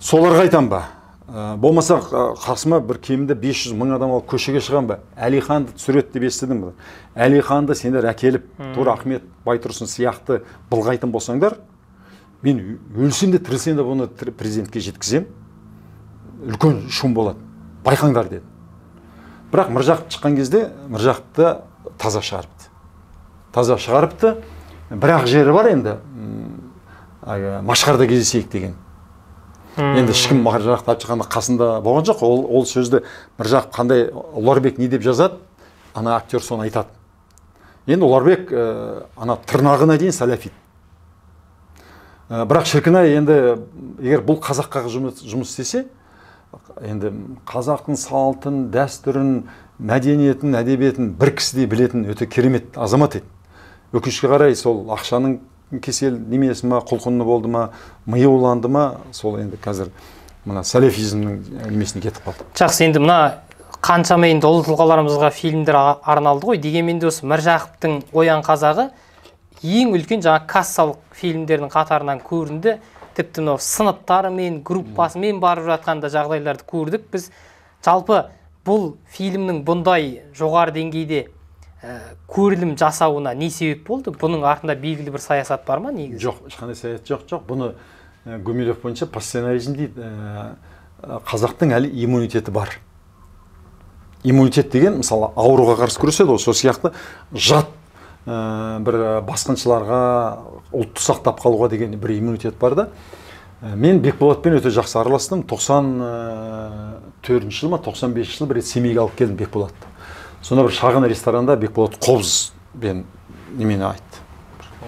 соларға айтам ба? Болмаса қасыма бір кемінде 500 мың адам алып көшеге шығам ба? Әлиханды түсіреді деп естідім бе? Әлиханды сендер әкеліп, Тура Ахмет, Байтұрсын сияқты былғайтын болсаңдар, мен өлсем де тірілсем де бұны президентке жеткізем. Үлкен шум болады. Байқаңдар деді. Бірақ Міржақып шыққан кезде Міржақыпты таза шығарыпты. Таза шығарыпты. Бірақ жері бар енді. Машқарда кездесейік деген. Енді ешкім Міржақыпты алып шыққанда қасында болған жоқ. Ол сөзді Міржақып қандай, Ұларбек не деп жазады, ана актер соны айтады. Енді Ұларбек ана тырнағына дейін сәләфит. Бірақ шіркін-ай, енді егер бұл қазаққа жұмыс істесе, енді қазақтың салтын, дәстүрін, мәдениетін, әдебиетін бір кісідей білетін өте керемет азамат еді. Өкінішке қарай сол ақшаның кесел немесі ма, құлқыны болды ма, миы уланды ма, сол енді қазір мына сәлефизмнің немесіне кетіп қалды. Жақсы, енді мына қаншама енді ұлы тұлғаларымызға фильмдер арналды ғой, дегенмен де осы Міржақыптың Оян қазағы ең үлкен жаңа кассалық фильмдердің қатарынан көрінді. Тіпті мынау сыныптарымен, группасымен барып жатқанда жағдайларды көрдік. Біз жалпы бұл фильмнің бұндай жоғары деңгейде көрілім жасауына не себеп болды? Бұның артында белгілі бір саясат бар ма негізі? Жоқ, ешқандай саясат жоқ. Бұны Гумилев бойынша постсценаризм дейді. Қазақтың әлі иммунитеті бар. Иммунитет деген, мысалы, ауруға қарсы күреседі ғой, сол сияқты жат бір басқыншыларға, ұлтты сақтап қалуға деген бір иммунитет бар да. Мен Бекболатпен өте жақсы араластым. 94 жыл ма, 95 жыл бір рет Семейге алып келдім Бекболатты. Сонда бір шағын ресторанда Бекболат қобызбен немені айтты.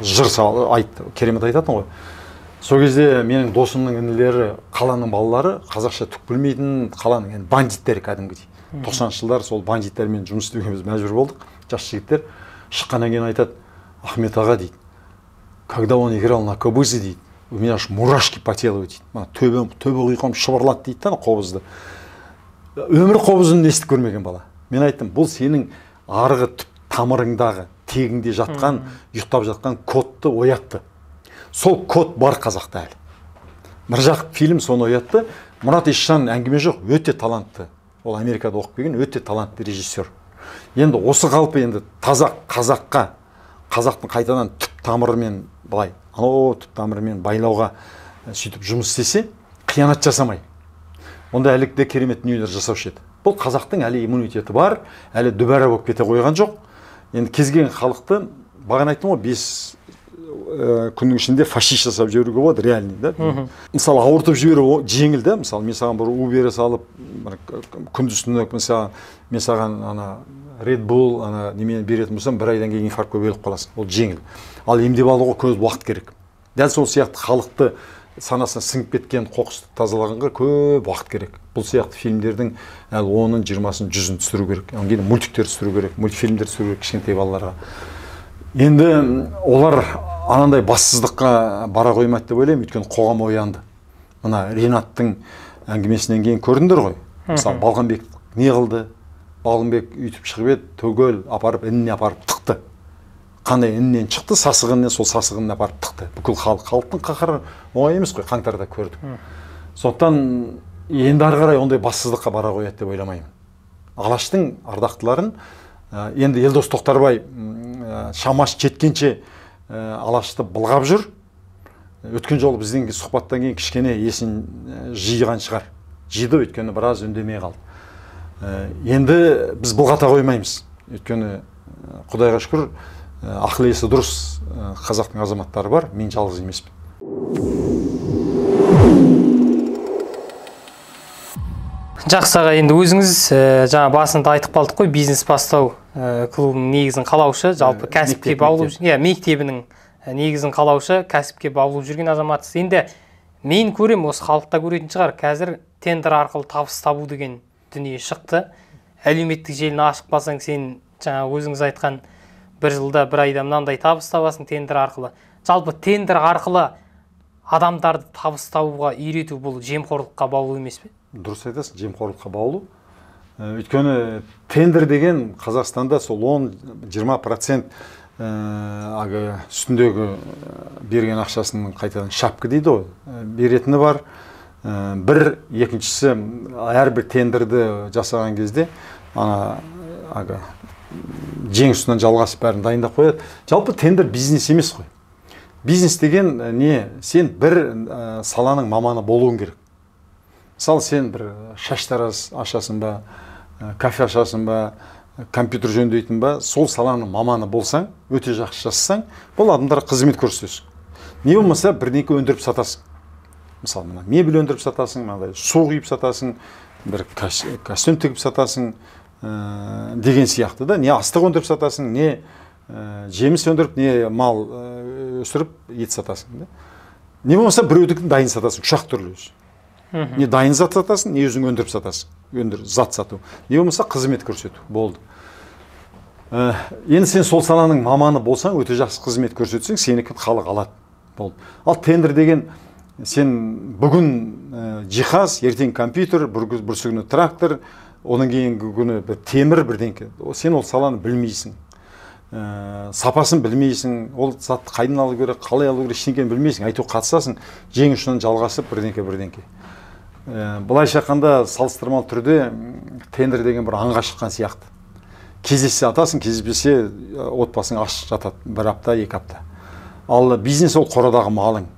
Жыр айтты, керемет айтатын ғой. Сол кезде менің досымның інілері, қаланың балалары, қазақша түк білмейтін, қаланың бандиттері кәдімгідей. 90 жылдар сол бандиттермен жұмыс істеуге біз мәжбүр болдық. Жас жігіттер шыққаннан кейін айтады: Ахмет аға дейді, когда он играл на кобызе дейді, у меня аж мурашки по телу дейді. Төбе ұйқым шыбырлады дейді да қобызды. Өмір қобызын естіп көрмеген бала. Мен айттым, бұл сенің арғы тамырыңдағы, тегіңде жатқан, ұйықтап жатқан кодты оятты. Сол код бар қазақта әлі. Міржақып фильм соны оятты. Мұрат Есжан әңгіме жоқ, өте талантты. Ол Америкада оқып келген, өте талантты режиссер. Енді осы қалпы енді таза қазаққа, қазақтың қайтадан түп тамырымен былай, түп тамырымен байлауға сөйтіп жұмыс істесе, қиянат жасамай. Онда әлі де керемет дүниелер жасаушы еді. Бұл қазақтың әлі иммунитеті бар, әлі дүбәрә болып кете қойған жоқ. Енді кез келген халықты, бағана айттым ғой, 5 күннің ішінде фашист жасап жіберуге болады, реальный да. Мысалы, ауыртып жіберу жеңіл да. Мысалы, мен саған бір у бере салып, күндіз-түні мен саған ана Red Bull немен беретін болсам, бір айдан кейін инфарктқа өліп қаласың. Ол жеңіл. Ал емдеп алуға көп уақыт керек. Дәл сол сияқты халықты санасына сіңіп кеткен қоқысты тазалағанға көп уақыт керек. Бұл сияқты фильмдердің 10-ын, 20-сын, 100-ын түсіру керек. Одан кейін мультиктер түсіру керек, мультфильмдер түсіру керек кішкентай балаларға. Енді олар анандай бассыздыққа бара қоймайды деп ойлаймын, өйткені қоғам оянды. Мына Ренаттың әңгімесінен кейін көрдіңдер ғой. Мысалы, Балғанбек не қылды? Балғанбек үйтіп шығып еді, төгел апарып, ініне апарып тықты. Қандай іннен шықты, сасығыннен сол сасығынын апарып тықты. Бүкіл халықтың қаһары оңай емес қой, қаңтарда көрдік. Сондықтан енді ары қарай ондай бассыздыққа бара қояды деп ойламаймын. Алаштың ардақтыларын енді Елдос Тоқтарбай шамасы жеткенше Алашты былғап жүр. Өткен жолы бізден сұхбаттан кейін кішкене есін жиған шығар. Жиды, өткені біраз үндемей қалды. Енді біз бұлғата қоймаймыз. Өткені Құдайға шүкір, ақыл есі дұрыс қазақтың азаматтары бар, мен жалғыз емеспін. Жақсы аға, енді өзіңіз жаңа басында айтып қалдық қой, бизнес бастау клубының негізін қалаушы, жалпы кәсіпке баулып, мектебінің негізін қалаушы, кәсіпке баулып жүрген азаматсыз. Енді мен көрем, осы халықта көретін шығар, қазір тендер арқылы табыс табу деген дүние шықты. Әлеуметтік желіні ашып қалсаң, сен жаңа өзіңіз айтқан бір жылда бір айда мынандай табыс табасың тендер арқылы. Жалпы тендер арқылы адамдарды табыс табуға үйрету бұл жемқорлыққа баулу емес пе? Дұрыс айтасың, жемқорлыққа баулу. Өйткені тендер деген Қазақстанда сол 10-20% үстіндегі берген ақшасының қайтадан шапкі дейді ғой. Беретіні бар, бір, екіншісі әрбір тендерді жасаған кезде жеңісінен жалғасып бәрін дайындап қояды. Жалпы тендер бизнес емес қой. Бизнес деген не? Сен бір саланың маманы болуың керек. Мысалы, сен бір шаштараз ашасың ба, кафе ашасың ба, компьютер жөндейтін ба, сол саланың маманы болсаң, өте жақсы жасасаң, бұл адамдарға қызмет көрсетесің. Не болмаса бірдеңке өндіріп сатасың. Мысалы, мебель өндіріп сатасың, су құйып сатасың, бір костюм тігіп сатасың деген сияқты да. Не астық өндіріп сатасың, не жеміс өндіріп, не мал өсіріп ет сатасың да. Не болмаса біреудікін дайын сатасың, ұшақ түрлі. Не дайын зат сатасың, не өзің өндіріп сатасың. Зат сату. Не болмаса қызмет көрсету. Болды. Енді сен сол саланың маманы болсаң, өте жақсы қызмет көрсетсең, сенікін халық алады. Болды. Ал тендер деген сен бүгін жиһаз, ертең компьютер, бүрсі күні трактор, оның кейінгі күні темір бірдеңке. Сен ол саланы білмейсің. Сапасын білмейсің, ол затты қайдан алу керек, қалай алу керек, ештеңені білмейсің. Айту қатысасың, жеңіс ұшынан жалғасып бірдеңке. Былайша айтқанда салыстырмалы түрде тендер деген бір аңға шыққан сияқты. Кездессе атасың, кездеспесе отбасың аш жатады, бір апта, екі апта. Ал бизнес ол қорадағы малың.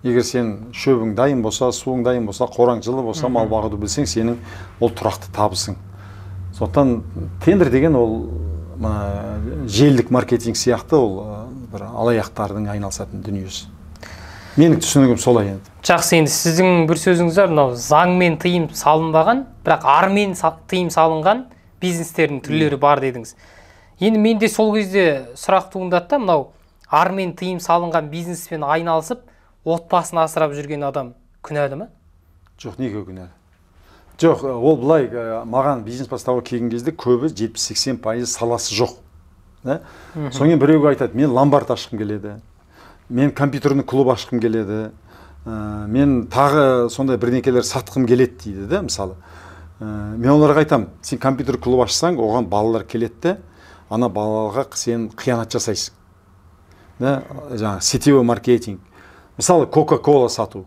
Егер сен шөбің дайын болса, суың дайын болса, қораң жылы болса, мал бағуды білсең, сенің ол тұрақты табысың. Сондықтан тендер деген ол желілік маркетинг сияқты, ол бір алаяқтардың айналысатын дүниесі. Менің түсінігім солай енді. Жақсы, енді сіздің бір сөзіңіз бар, мынау заңмен тыйым салынбаған, бірақ армен тыйым салынған бизнестердің түрлері бар дедіңіз. Енді менде сол кезде сұрақ туындады да, мынау армен тыйым салынған бизнеспен айналысып, отбасын асырап жүрген адам күнәлі ме? Жоқ, неге күнәлі? Жоқ, ол былай, маған бизнес бастауға келген кезде көбі 70-80% саласы жоқ. Соңын біреуге айтады, мен ломбард ашқым келеді, мен компьютерный клуб ашқым келеді, мен тағы сондай бірдеңкелер сатқым келеді дейді да, мысалы. Мен оларға айтам, сен компьютер клуб ашсаң, оған балалар келеді де, ана балаларға сен қиянат жасайсың. Жаңа сетевой маркетинг. Мысалы, Coca-Cola сату,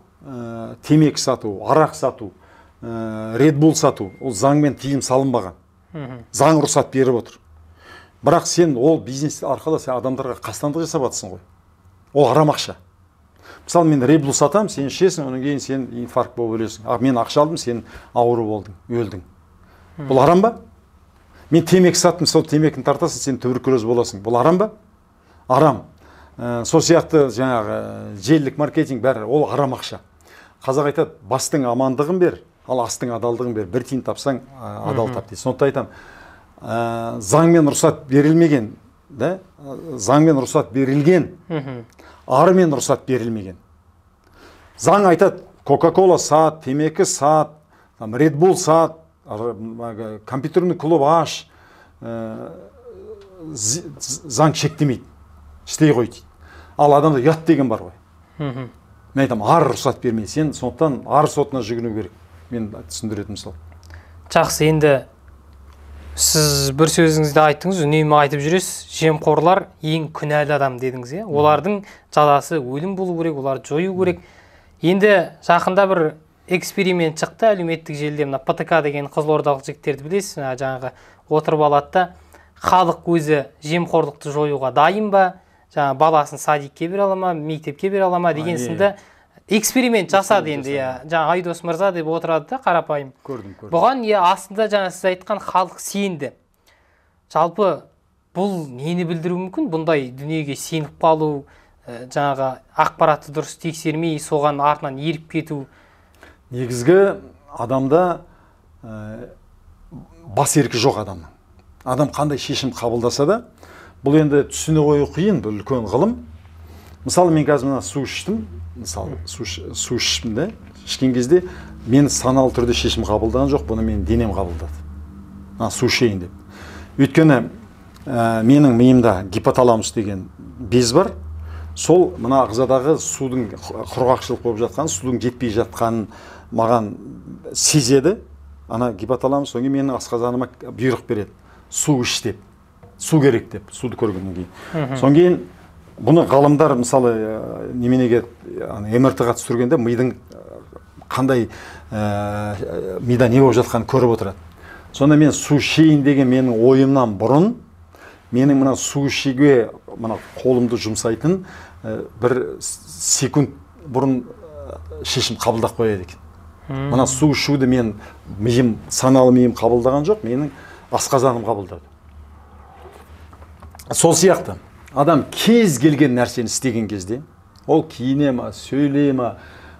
темекі сату, арақ сату, Red Bull сату, ол заңмен тыйым салынбаған. Заң рұқсат беріп отыр. Бірақ сен ол бизнес арқылы сен адамдарға қастандық жасап жатсың ғой. Ол арам ақша. Мысалы, мен Red Bull сатам, сен ішесің, онан кейін сен инфаркт болып өлесің. Мен ақша алдым, сен ауру болдың, өлдің. Бұл арам ба? Мен темекі саттым, сол темекіні тартасың, сен туберкулез боласың. Бұл арам ба? Арам. Сол сияқты жаңағы желілік маркетинг бәрі, ол арам ақша. Қазақ айтады, бастың амандығын бер, ал астың адалдығын бер. Бір тиын тапсаң, адал тап дейді. Сондықтан айтам, заңмен рұқсат берілмеген, заңмен рұқсат берілген, арымен рұқсат берілмеген. Заң айтады, Coca-Cola сат, темекі сат, Red Bull сат, компьютерный клуб аш, заң шектемейді, істей қой дейді. Ал адамда ұят деген бар ғой. Мен айтам, ар рұқсат бермей, сен сондықтан ар сотына жүгіну керек. Мен түсіндіретін мысалы. Жақсы, енді сіз бір сөзіңізде айттыңыз, үнемі айтып жүресіз, жемқорлар ең күнәлі адам дедіңіз, иә? Олардың жазасы өлім болу керек, оларды жою керек. Енді жақында бір эксперимент шықты әлеуметтік желіде, мына ПТК деген қызылордалық жігіттерді білесіз, жаңағы отырып алады да, халық өзі жемқорлықты жоюға дайын ба, жаңа баласын садикке бере ала ма, мектепке бере ала ма деген сынды эксперимент жасады енді. Жаңа Айдос мырза деп отырады да, қарапайым. Көрдім. Бұған астында жаңа сіз айтқан халық сенді. Жалпы бұл нені білдіру мүмкін? Бұндай дүниеге сеніп қалу, жаңағы ақпаратты дұрыс тексермей, соған артынан еріп кету. Негізгі адамда бас еркі жоқ адамның. Адам қандай шешім қабылдаса да, бұл енді түсіне қою қиын, бұл үлкен ғылым. Мысалы, мен қазір мына су іштім, су іштім де, ішкен кезде мен саналы түрде шешім қабылдаған жоқ, бұны мен денем қабылдады. Су ішейін деп. Өйткені менің миымда гипоталамус деген без бар. Сол мына ағзадағы судың құрғақшылық болып жатқанын, судың жетпей жатқанын маған сезеді. Ана гипоталамус соңғы менің асқазаныма бұйрық береді. Су іш деп, су керек деп, суды көргеннен кейін. Соң кейін бұны ғалымдар мысалы неменеге МРТ-ға түсіргенде мидың қандай мида не болып жатқанын көріп отырады. Сонда мен су ішейін деген менің ойымнан бұрын менің мына су ішуге мына қолымды жұмсайтын бір секунд бұрын шешім қабылдап қояды екен. Мына су ішуді мен миым, саналы миым қабылдаған жоқ, менің асқазаным қабылдады. Сол сияқты адам кез келген нәрсені істеген кезде, ол киіне ма, сөйлей ма,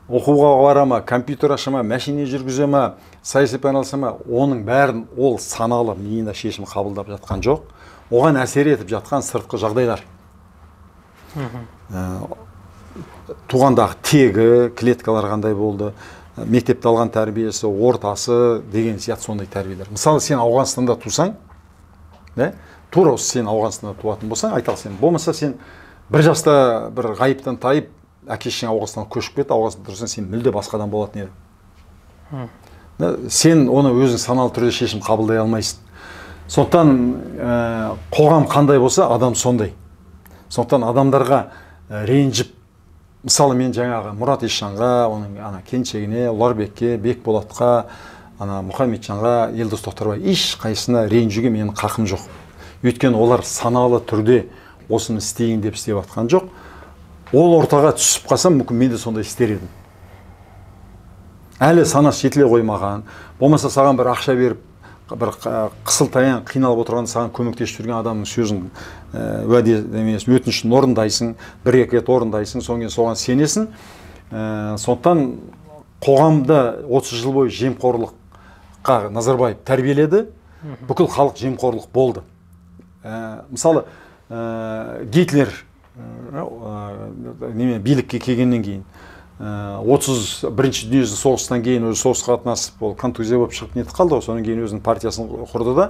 оқуға бара ма, компьютер аша ма, машина жүргізе ма, саясатпен айналыса ма, оның бәрін ол саналы миында шешім қабылдап жатқан жоқ. Оған әсер етіп жатқан сыртқы жағдайлар. Туғандағы тегі, клеткалар қандай болды, мектепте алған тәрбиесі, ортасы деген сияқты сондай тәрбиелер. Мысалы, сен Ауғанстанда тусаң, тура осы сен Ауғанстанда туатын болсаң, айталық сен, болмаса сен бір жаста бір ғайыптан тайып, әке-шешең Ауғанстанға көшіп кетті, Ауғанстанда тұрсаң, сен мүлде басқадан болатын еді. Сен оны өзің саналы түрде шешім қабылдай алмайсың. Сондықтан қоғам қандай болса, адам сондай. Сондықтан адамдарға ренжіп, мысалы мен жаңағы Мұрат Есжанға, оның келіншегіне, Ұларбекке, Бекболатқа, Мұхамеджанға, Елдос Тоқтарбай ешқайсысына ренжуге менің қақым жоқ. Өйткені олар саналы түрде осыны істейін деп істеп жатқан жоқ. Ол ортаға түсіп қалсам, мүмкін мен де сондай істер едім. Әлі санасы жетіле қоймаған, болмаса саған бір ақша беріп, бір қысыл-таяң қиналып отырған, саған көмектесіп жүрген адамның сөзін уәде емес, өтінішін орындайсың, бір-екі рет орындайсың, соған сенесің. Сондықтан қоғамда 30 жыл бойы жемқорлыққа Назарбаев тәрбиеледі, бүкіл халық жемқорлық болды. Мысалы, Гитлер билікке келгеннен кейін 31-ші дүниежүзілік соғыстан кейін өзі соғысқа қатынасып, ол контузия болып шығып нетіп қалды, содан кейін өзінің партиясын құрды да,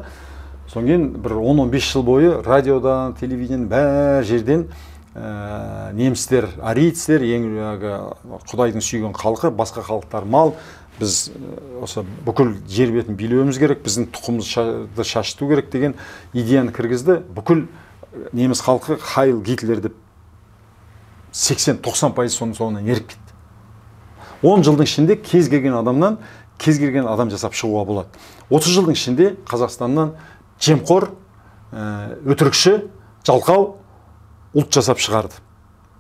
содан кейін бір 10-15 жыл бойы радиодан, телевидениеден, бәр жерден немістер, арийцтер, ең Құдайдың сүйген халқы, басқа халықтар мал, біз осы бүкіл жер бетін билеуіміз керек, біздің тұқымымызды шашыту керек деген идеяны кіргізді. Бүкіл неміс халқы Хайл Гитлер деп 80-90% соңынан еріп кетті. 10 жылдың ішінде кез келген адамнан кез келген адам жасап шығуға болады. 30 жылдың ішінде Қазақстаннан жемқор, өтірікші, жалқау ұлт жасап шығарды.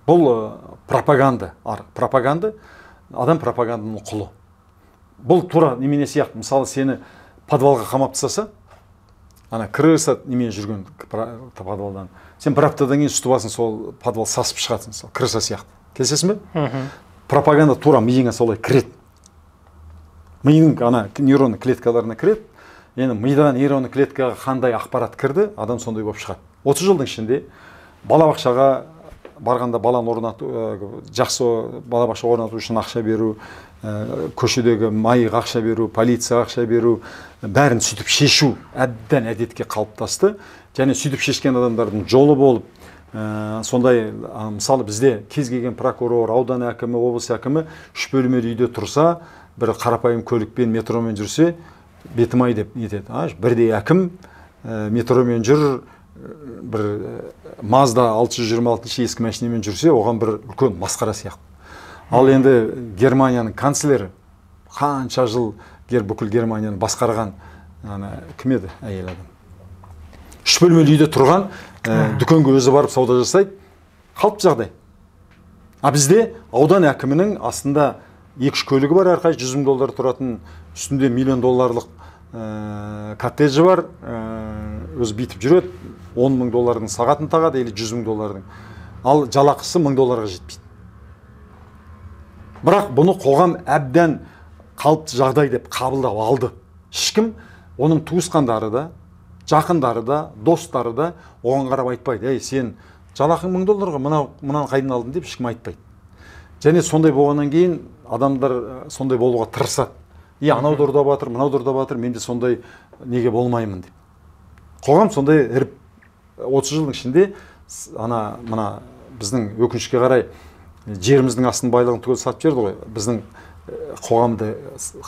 Бұл пропаганда. Пропаганда, адам пропаганданың құлы. Бұл тура немене сияқты. Мысалы, сені подвалға қамап тастаса, крыса немен жүрген подвалдан. Сен бір аптадан кейін сүті басын сол подвал сасып шығатсың, крыса сияқты. Келісесің бе? Пропаганда тура миыңа солай кіреді. Миының нейронный клеткаларына кіреді. Енді мидан нейронный клеткаға қандай ақпарат кірді, адам сондай болып шығады. 30 жылдың ішінде балабақшаға барғанда баланы орнату, жақсы балабақша орнату үшін ақша беру, көшедегі майға ақша беру, полицияға ақша беру, бәрін сөйтіп шешу әбден әдетке қалыптасты. Және сөйтіп шешкен адамдардың жолы болып, сондай, мысалы бізде кез келген прокурор, аудан әкімі, облыс әкімі 3 бөлмелі үйде тұрса, бір қарапайым көлікпен, метромен жүрсе, бетім-ай деп нетеді. Бірде әкім метромен жүр, бір Мазда 626 ескі машинамен жүрсе, оған бір үлкен масқара сияқты. Ал енді Германияның канцлері қанша жыл бүкіл Германияны басқарған кім еді әйел адам? 3 бөлмелі үйде тұрған, дүкенге өзі барып сауда жасайды, қалыпты жағдай. Бізде аудан әкімінің астында 2-3 көлігі бар, әрқайсы $100,000 тұратын, үстінде $1 миллион коттеджі бар, өзі бүйтіп жүреді, $10,000 сағатын тағады, или $100,000. Ал жалақысы $1,000 жетпейді. Бірақ бұны қоғам әбден қалыпты жағдай деп қабылдап алды. Ешкім оның туысқандары да, жақындары да, достары да оған қарап айтпайды. Сен жалақың $1,000-ға мынаны қайдан алдың деп ешкім айтпайды. Және сондай болғаннан кейін адамдар сондай болуға тырысады. Анау дұрда батыр, мынау дұрда батыр, мен де сондай неге болмаймын деп. Қоғам сондай 30 жылдың ішінде мына біздің өкінішке қарай жеріміздің астын байлығын түгел сатып жіберді ғой. Біздің қоғамды,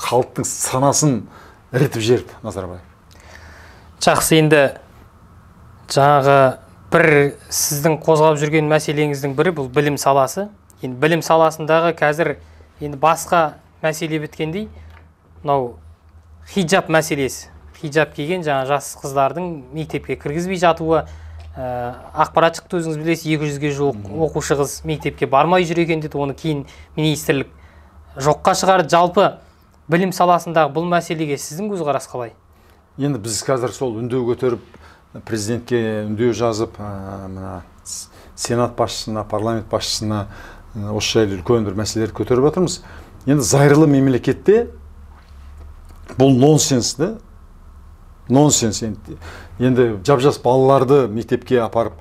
халықтың санасын ірітіп жіберді Назарбаев. Жақсы, енді жаңағы бір сіздің қозғап жүрген мәселеңіздің бірі бұл білім саласы. Енді білім саласындағы қазір енді басқа мәселе біткендей, мынау хиджаб мәселесі. Хиджаб киген жаңа жас қыздардың мектепке кіргізбей жатуы, ақпарат шықты, өзіңіз білесіз, 200-ге жуық оқушы қыз мектепке бармай жүр екен деді. Оны кейін министрлік жоққа шығарды. Жалпы білім саласындағы бұл мәселеге сіздің көзқарас қалай? Енді біз қазір сол үндеу көтеріп, президентке үндеу жазып, мына сенат басшысына, парламент басшысына осы жайлы үлкен бір мәселелерді көтеріп жатырмыз. Енді зайырлы мемлекетте бұл нонсенс, да? Нонсенс. Енді жап-жас балаларды мектепке апарып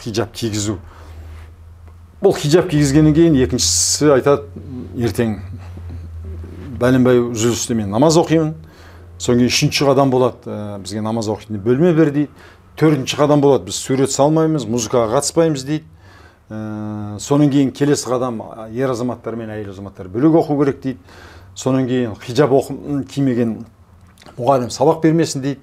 хиджаб кигізу. Бұл хиджаб кигізгеннен кейін екіншісі айтады, ертең бәленбай үзілісте мен намаз оқимын. Содан кейін үшінші қадам болады, бізге намаз оқитын бөлме бер дейді. Төртінші қадам болады, біз сурет салмаймыз, музыкаға қатыспаймыз дейді. Содан кейін келесі қадам, ер азаматтар мен әйел азаматтар бөлек оқу керек дейді. Содан кейін хиджаб кимеген мұғалім сабақ бермесін дейді.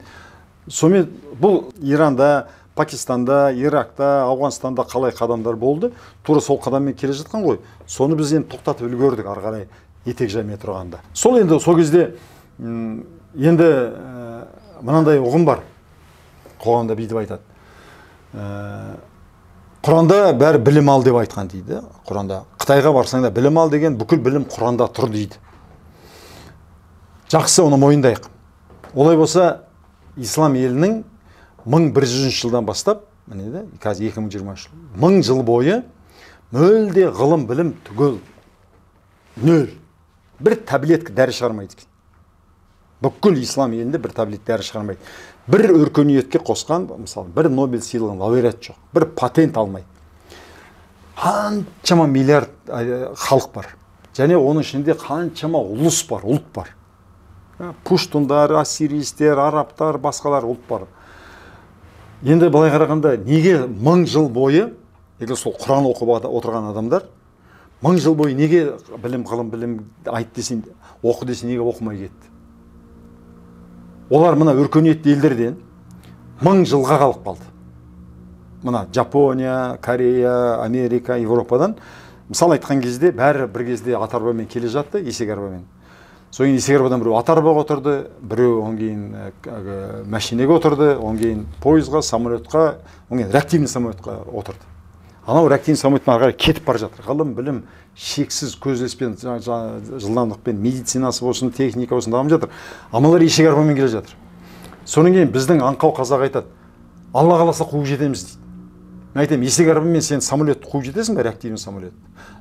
Сонымен бұл Иранда, Пакистанда, Иракта, Ауғанстанда қалай қадамдар болды, тура сол қадаммен келе жатқан ғой. Соны біз енді тоқтатып үлгердік ары қарай етек жаймай тұрғанда. Сол енді сол кезде енді мынандай ұғым бар. Қоғамда бүйтіп айтады. Құранда бәрі білім ал деп айтқан дейді. Құранда Қытайға барсаң да білім ал деген бүкіл білім Құранда тұр дейді. Жақсы, оны мойындайық. Олай болса, ислам елінің 1100 жылдан бастап, қазір 2020 жыл, 1000 жыл бойы мөлде ғылым білім түгел нөл. Бір таблетка дәрі шығармайды. Бүкіл ислам елінде бір таблет дәрі шығармайды. Бір өркениетке қосқан, мысалы, бір Нобель сыйлығын лауреат жоқ, бір патент алмайды. Қаншама миллиард халық бар. Және оның ішінде қаншама ұлыс бар, ұлт бар. Пуштундар, ассиристер, арабтар, басқалар ұлт бар. Енді былай қарағанда, неге 1000 жыл бойы, егер сол Құран оқып отырған адамдар, 1000 жыл бойы неге білім, ғылым, білім айт десең, оқы десең, неге оқымай кетті? Олар мына өркениетті елдерден 1000 жылға қалып қалды. Мына Жапония, Корея, Америка, Европадан, мысалы айтқан кезде, бәрі бір кезде ат арбамен келе жатты, есек арбамен. Соң есек арбадан біреу ат арбаға отырды, біреу оң кейін машинеге отырды, оң кейін пойызға, самолетқа, оң кейін реактивный самолетқа отырды. Анау реактивный самолеттен ары қарай кетіп бара жатыр. Ғылым, білім шексіз көзілеспен, жылдамдықпен, медицинасы болсын, техника болсын дамып жатыр. Амалар есек арбамен келе жатыр. Содан кейін біздің аңқау қазақ айтады, Алла қаласа қуып жетеміз дейді. Мен айтамын, есек арбамен сен самолетті қуып жетесің бе, реактивный самолет?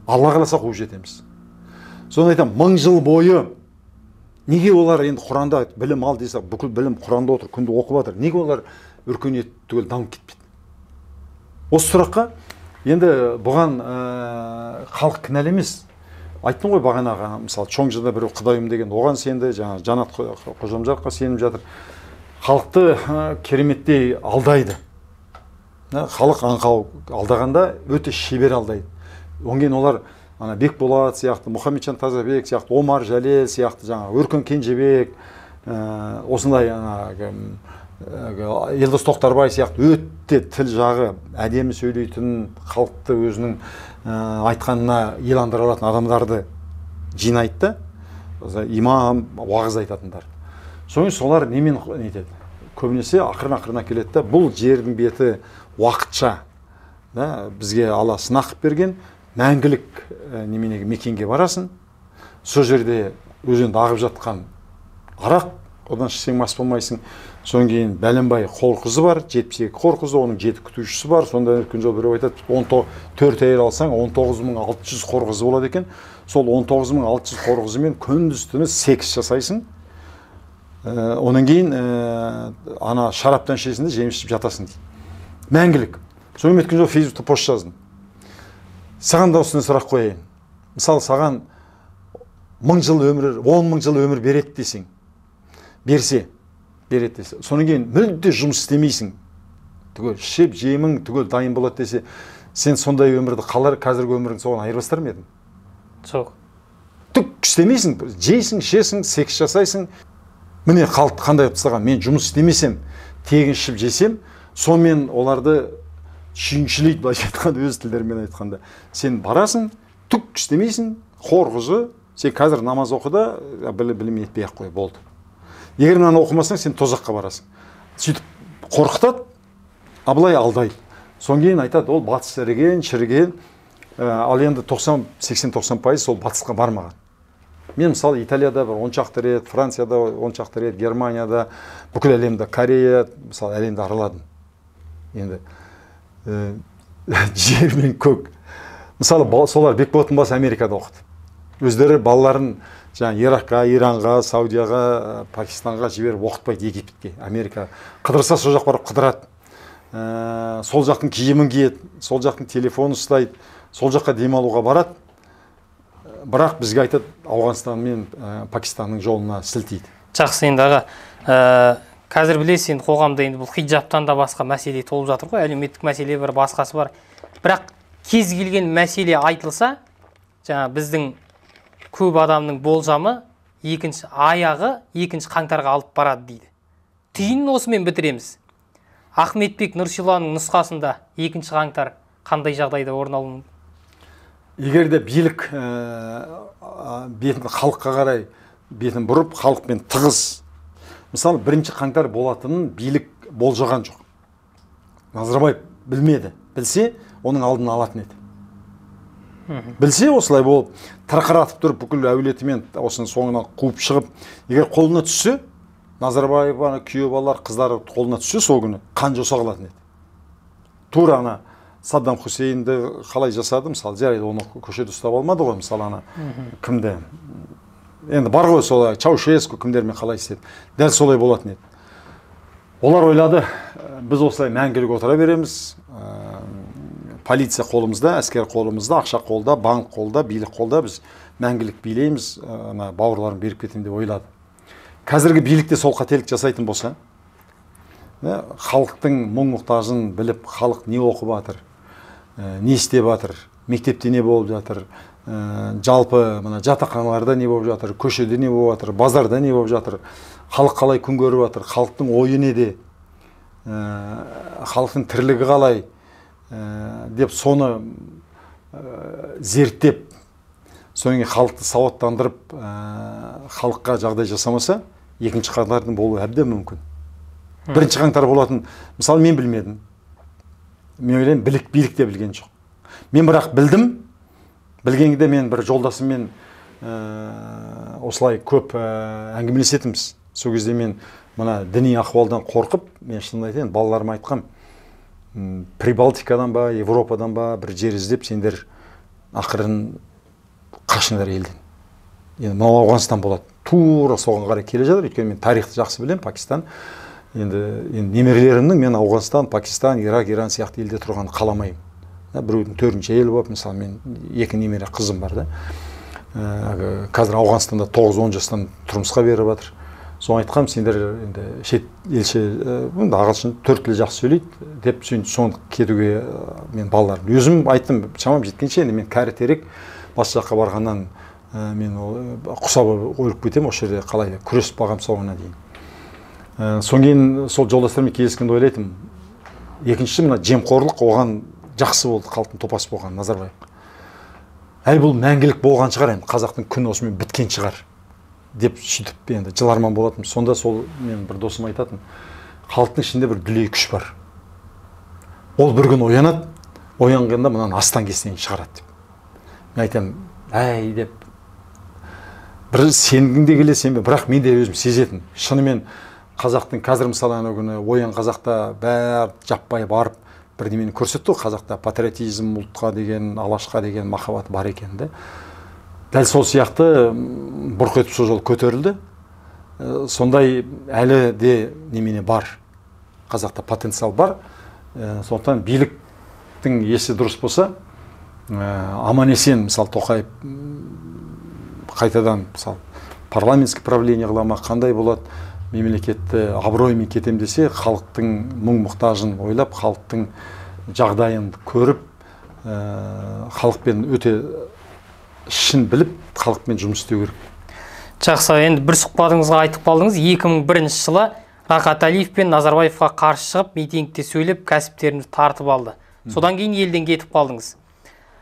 Алла қаласа қуып жетеміз. Содан айтамын, 1000 жыл бойы неге олар енді Құранда білім ал десе, бүкіл білім Құранда отыр, күнде оқып жатыр. Неге олар өркениет түгел дамып кетпейді? Осы сұраққа енді бұған халық кінәлі емес. Айттым ғой бағанағы, мысалы, Чоңжыда біреу Құдайым деген оған сенді, жаңа Жанат Қожамжаровқа сеніп жатыр. Халықты кереметтей алдайды. Халық аңқау алдағанда өте шебер алдайды. Одан кейін олар Бекболат сияқты, Мұхамеджан Тазабек сияқты, Омар Жәлел сияқты, жаңа Өркен Кенжебек, осындай Елдос Тоқтарбай сияқты өте тіл жағы әдемі сөйлейтін, халықты өзінің айтқанына еландыра алатын адамдарды жинайды, имам, уағыз айтатындар. Соң солар немен нетеді? Көбінесе ақырын-ақырына келеді. Бұл жердің беті уақытша, бізге Алла сынақ берген, мәңгілік неменеге мекенге барасың. Сол жерде өзенді ағып жатқан арақ, одан ішсең мас болмайсың. Содан кейін бәленбай қор қызы бар, 72 қор қызы, оның 7 күтушісі бар. Сонда өткен жол біреу айтады, 14 әйел алсаң 19600 қор қызы болады екен. Сол 19600 қор қызымен күндіз-түні секс жасайсың. Онан кейін ана шараптан ішесің де жеміс жеп жатасың дейді. Мәңгілік. Содан өткен жол Фейсбукта пост жаздым. Саған да осыны сұрақ қояйын. Мысалы, саған 1000 жыл өмір, 10.000 жыл өмір береді десең, берсе, береді десе, содан кейін мүлде жұмыс істемейсің, түгел шеп жемің түгел дайын болады десе, сен сондай өмірді қалар, қазіргі өміріңді соған айырбастар ма едің? Жоқ. Түк істемейсің, жейсің, ішесің, секс жасайсың. Міне қалды қандай тастаған, мен жұмыс істемесем, тегін ішіп жесем, сонымен оларды шүйіншілейді, былайша айтқанда, өз тілдерімен айтқанда. Сен барасың, түк істемейсің, қор қызы, Сен қазір намаз оқы да, білім етпей ақ қой, болды. Егер мынаны оқымасаң, сен тозаққа барасың. Сөйтіп қорқытады, былай алдайды. Содан кейін айтады, ол батыс шіріген, ал енді 80-90% сол батысқа бармаған. Мен мысалы Италияда бір 10 шақты рет, Францияда 10 шақты рет, Германияда, бүкіл әлемді, Корея, мысалы әлемді араладым. Енді жер мен көк. Мысалы солар Бекболаттың басы Америкада оқыды. Өздері балаларын Иракқа, Иранға, Саудияға, Пакистанға жіберіп оқытпайды, Египетке. Америка қыдырса сол жақ барып қыдырады. Сол жақтың киімін киеді, сол жақтың телефонын ұстайды, сол жаққа демалуға барады. Бірақ бізге айтады, Ауғанстан мен Пакистанның жолына сілтейді. Жақсы, енді аға, қазір білесіз, енді қоғамда енді бұл хиджабтан да басқа мәселе толып жатыр ғой, әлеуметтік мәселе бар, басқасы бар. Бірақ кез келген мәселе айтылса, біздің көп адамның болжамы аяғы 2 қаңтарға алып барады дейді. Түйінін осымен бітіреміз. Ахметбек Нұршиланың нұсқасында 2 қаңтар қандай жағдайда орын алуы мүмкін? Егер де билік бетін халыққа қарай бетін бұрып, халықпен тығыз, мысалы 1 қаңтар болатынын билік болжаған жоқ. Назарбаев білмеді. Білсе, оның алдын алатын еді. Білсе, осылай болып, тарқаратып тұрып, бүкіл әулетімен осының соңынан қуып шығып, егер қолына түссе, Назарбаев күйеу балалар, қыздары қолына түссе, сол күні қан жоса қылатын еді. Тура ана Саддам Хусейнді қалай жасады, мысалы, жарайды, оны көшеде ұстап алмады ғой, мысалы, ана кімді. Енді бар ғой солай, Чаушеску кімдермен қалай істеді. Дәл солай болатын еді. Олар ойлады, біз осылай мәңгілік отыра береміз. Полиция қолымызда, әскер қолымызда, ақша қолда, банк қолда, билік қолда, біз мәңгілік билейміз, бауырларын беріп кетемін деп ойлады. Қазіргі билікте сол қателік жасайтын болса, халықтың мұң-мұқтажын біліп, халық не оқып жатыр, не істеп жатыр, мектепте не болып жатыр, жалпы жатақханаларда не болып жатыр, көшеде не болып жатыр, базарда не болып жатыр, халық қалай күн көріп жатыр, халықтың ойы неде, халықтың тірлігі қалай деп соны зерттеп, соңғы халықты сауаттандырып, халыққа жағдай жасамаса, 2 қаңтардың болуы әбден мүмкін. 1 қаңтар болатын, мысалы, мен білмедім. Мен ойлаймын, билік те білген жоқ. Мен бірақ білдім, білгенде мен бір жолдасыммен осылай көп әңгімелесетіміз. Сол кезде мен мына діни ахуалдан қорқып, мен шынын айтайын, балаларыма айтқам, Прибалтикадан ба, Европадан ба бір жер іздеп, сендер ақырын қашыңдар елден. Енді мынау Ауғанстан болады. Тура соған қарай келе жатыр, өйткені мен тарихты жақсы білемін, Пакистан. Енді немерелерімнің мен Ауғанстан, Пакистан, Ирак, Иран сияқты елде тұрғанын қаламаймын. Біреудің 4-ші әйелі болып, мысалы, мен 2 немере қызым бар да. Қазір Ауғанстанда 9-10 жастан тұрмысқа беріп жатыр. Соны айтқам, сендер енді шет елші, ағылшын 4 тіл жақсы сөйлейді деп, соны кетуге мен балаларым. Өзім айттым, шамам жеткенше, енді мен кәрі терек бас жаққа барғаннан мен құсап өліп кетемін, осы жерде қалай күресіп бағам соңына дейін. Соң кейін сол жолдастармен келескенде ойлайтым, екіншісі мына жемқорлық оған жақсы болды, халықтың топас болған Назарбаевқа. Әлі бұл мәңгілік болған шығар, енді қазақтың күні осымен біткен шығар деп сөйтіп енді жыларман болатым. Сонда сол мен бір досым айтатын, халықтың ішінде бір дүлей күш бар. Ол бір күн оянады, оянғанда мынаны астан кестен шығарады деп. Мен айтам, әй деп, бір сенгіңде келе сенбе, бірақ мен де өзім сезетін. Шынымен қазақтың қазір мысалы ана күні оян қазақта бәр жаппай барып бірдемені көрсетті ғой, қазақта патриотизм, ұлтқа деген, алашқа деген махаббат бар екенді. Дәл сол сияқты бұрқ етіп сол жол көтерілді. Сондай әлі де немене бар. Қазақта потенциал бар. Сондықтан биліктің есі дұрыс болса, аман есен, мысалы, Тоқаев қайтадан, мысалы, парламентский правление қылама, қандай болады, мемлекетті абыроймен кетем десе, халықтың мұң-мұқтажын ойлап, халықтың жағдайын көріп, халықпен өте шын біліп, халықпен жұмыс істеу керек. Жақсы, енді бір сұхбатыңызға айтып қалдыңыз, 2001 жылы Рахат Әлиев пен Назарбаевқа қарсы шығып, митингте сөйлеп, кәсіптерімізді тартып алды. Содан кейін елден кетіп қалдыңыз.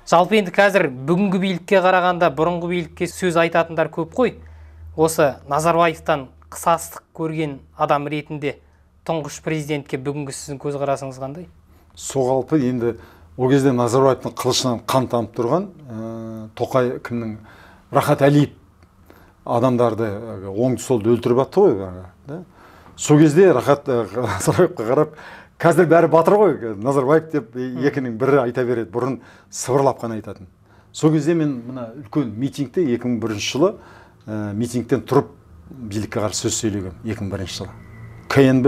Жалпы енді қазір бүгінгі билікке қарағанда бұрынғы билікке сөз айтатындар көп қой. Осы Назарбаевтан қысастық көрген адам ретінде тұңғыш президентке бүгінгі сіздің көзқарасыңыз қандай? Соғалпы енді ол кезде Назарбаевтың қылышынан қан тамып тұрған Тоқай кімнің Рахат Әлиев адамдарды оңды солды өлтіріп атты ғой. Сол кезде Рахат Назарбаевқа қарап, қазір бәрі батыр ғой, Назарбаев деп екінің бірі айта береді, бұрын сыбырлап қана айтатын. Сол кезде мен мына үлкен митингте 2001 жылы митингтен тұрып билікке қарсы сөз сөйлеген 2001 жылы. КНБ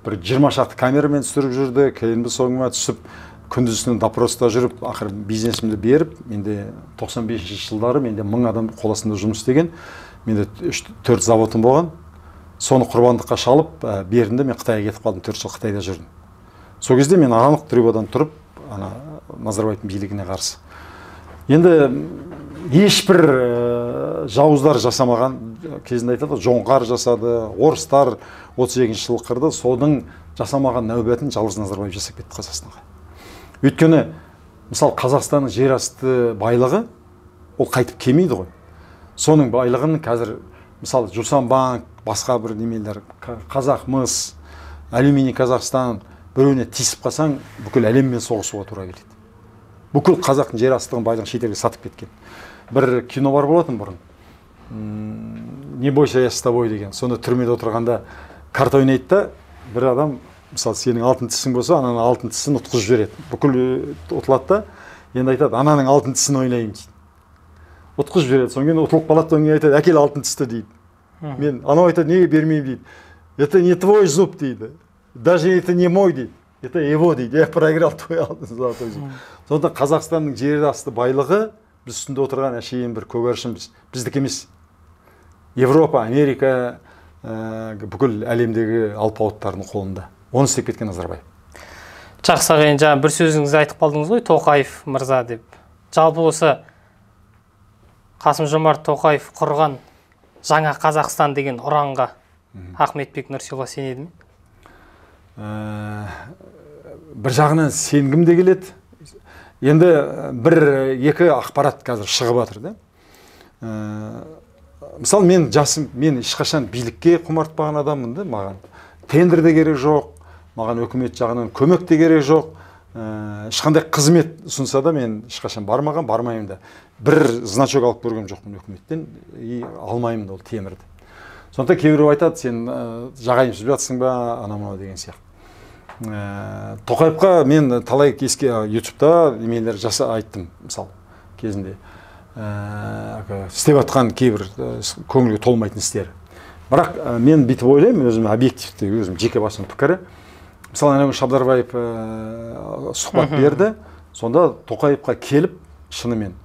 бір 20 шақты камерамен түсіріп жүрді, КНБ соңыма түсіп күндізін допроста жүріп, ақыры бизнесімді беріп, менде 95 жылдары менде 1000 адам қол астында жұмыс істеген, менде 4 заводым болған. Соны құрбандыққа шалып, берінде мен Қытайға кетіп қалдым, 4 жыл Қытайда жүрдім. Сол кезде мен анық трибунадан тұрып, Назарбаевтың билігіне қарсы. Енді ешбір жауыздар жасамаған, кезінде айтады, жоңғар жасады, орыстар 32 жылы қырды, соның жасамаған нәубетін жалғыз Назарбаев жасап кетті Қазақстанға. Өйткені, мысалы, Қазақстанның жер асты байлығы, ол қайтып келмейді ғой. Соның байлығын қазір, мысалы, Жусанбанк, басқа бір немелер, Қазақмыс, Алюминий Қазақстан, біреуіне тиісіп қалсаң, бүкіл әлеммен соғысуға тура келеді. Бүкіл қазақтың жер астығын байлығын шетелге сатып кеткен. Бір кино бар болатын бұрын. Не бойся, я с тобой деген. Сонда түрмеде отырғанда карта ойнайды да, бір адам, мысалы, сенің алтын тісің болса, ананың алтын тісін ұтқызып жібереді. Бүкіл ұтылады да, енді айтады, ананың алтын тісін ойнайын дейді. Ұтқызып жібереді. Содан кейін ұтылып қалады, содан кейін айтады, әкел алтын тісті дейді. Мен анау айтады, неге бермеймін дейді. Это не твой зуб дейді. Даже это не мой дейді. Это его дейді. Я проиграл твой алтын золотой зуб. Сондықтан Қазақстанның жер асты байлығы біз үстінде отырған әшейін бір көгершінбіз. Біздікі емес. Европа, Америка, бүкіл әлемдегі алпауыттардың қолында. Оны істеп кеткен Назарбаев. Жақсы ағайын, жаңа бір сөзіңізді айтып қалдыңыз ғой, Тоқаев мырза деп. Жалпы осы Қасым-Жомарт Тоқаев құрған жаңа Қазақстан деген ұранға Ахметбек Нұрсилла сенеді ме? Бір жағынан сенгім де келеді. Енді бір-екі ақпарат қазір шығып жатыр да. Мысалы, мен ешқашан билікке құмартпаған адаммын да, маған тендер де керек жоқ, маған өкімет жағынан көмек те керек жоқ. Ешқандай қызмет ұсынса да мен ешқашан бармаймын да. Бір значок алып көрген жоқпын өкіметтен, алмаймын да ол темірді. Сонда кейбіреу айтады, сен жағайын сүзіп жатсың ба, анау деген сияқты. Тоқаевқа мен талай еске YouTube'да немелер айттым, мысалы, кезінде. Істеп атқан кейбір көңілге толмайтын істер. Бірақ мен бүйтіп ойлаймын, өзім объективті, өзім жеке басым пікірі. Мысалы, анау Шабдарбаев сұхбат берді, сонда Тоқаевқа келіп, шынымен,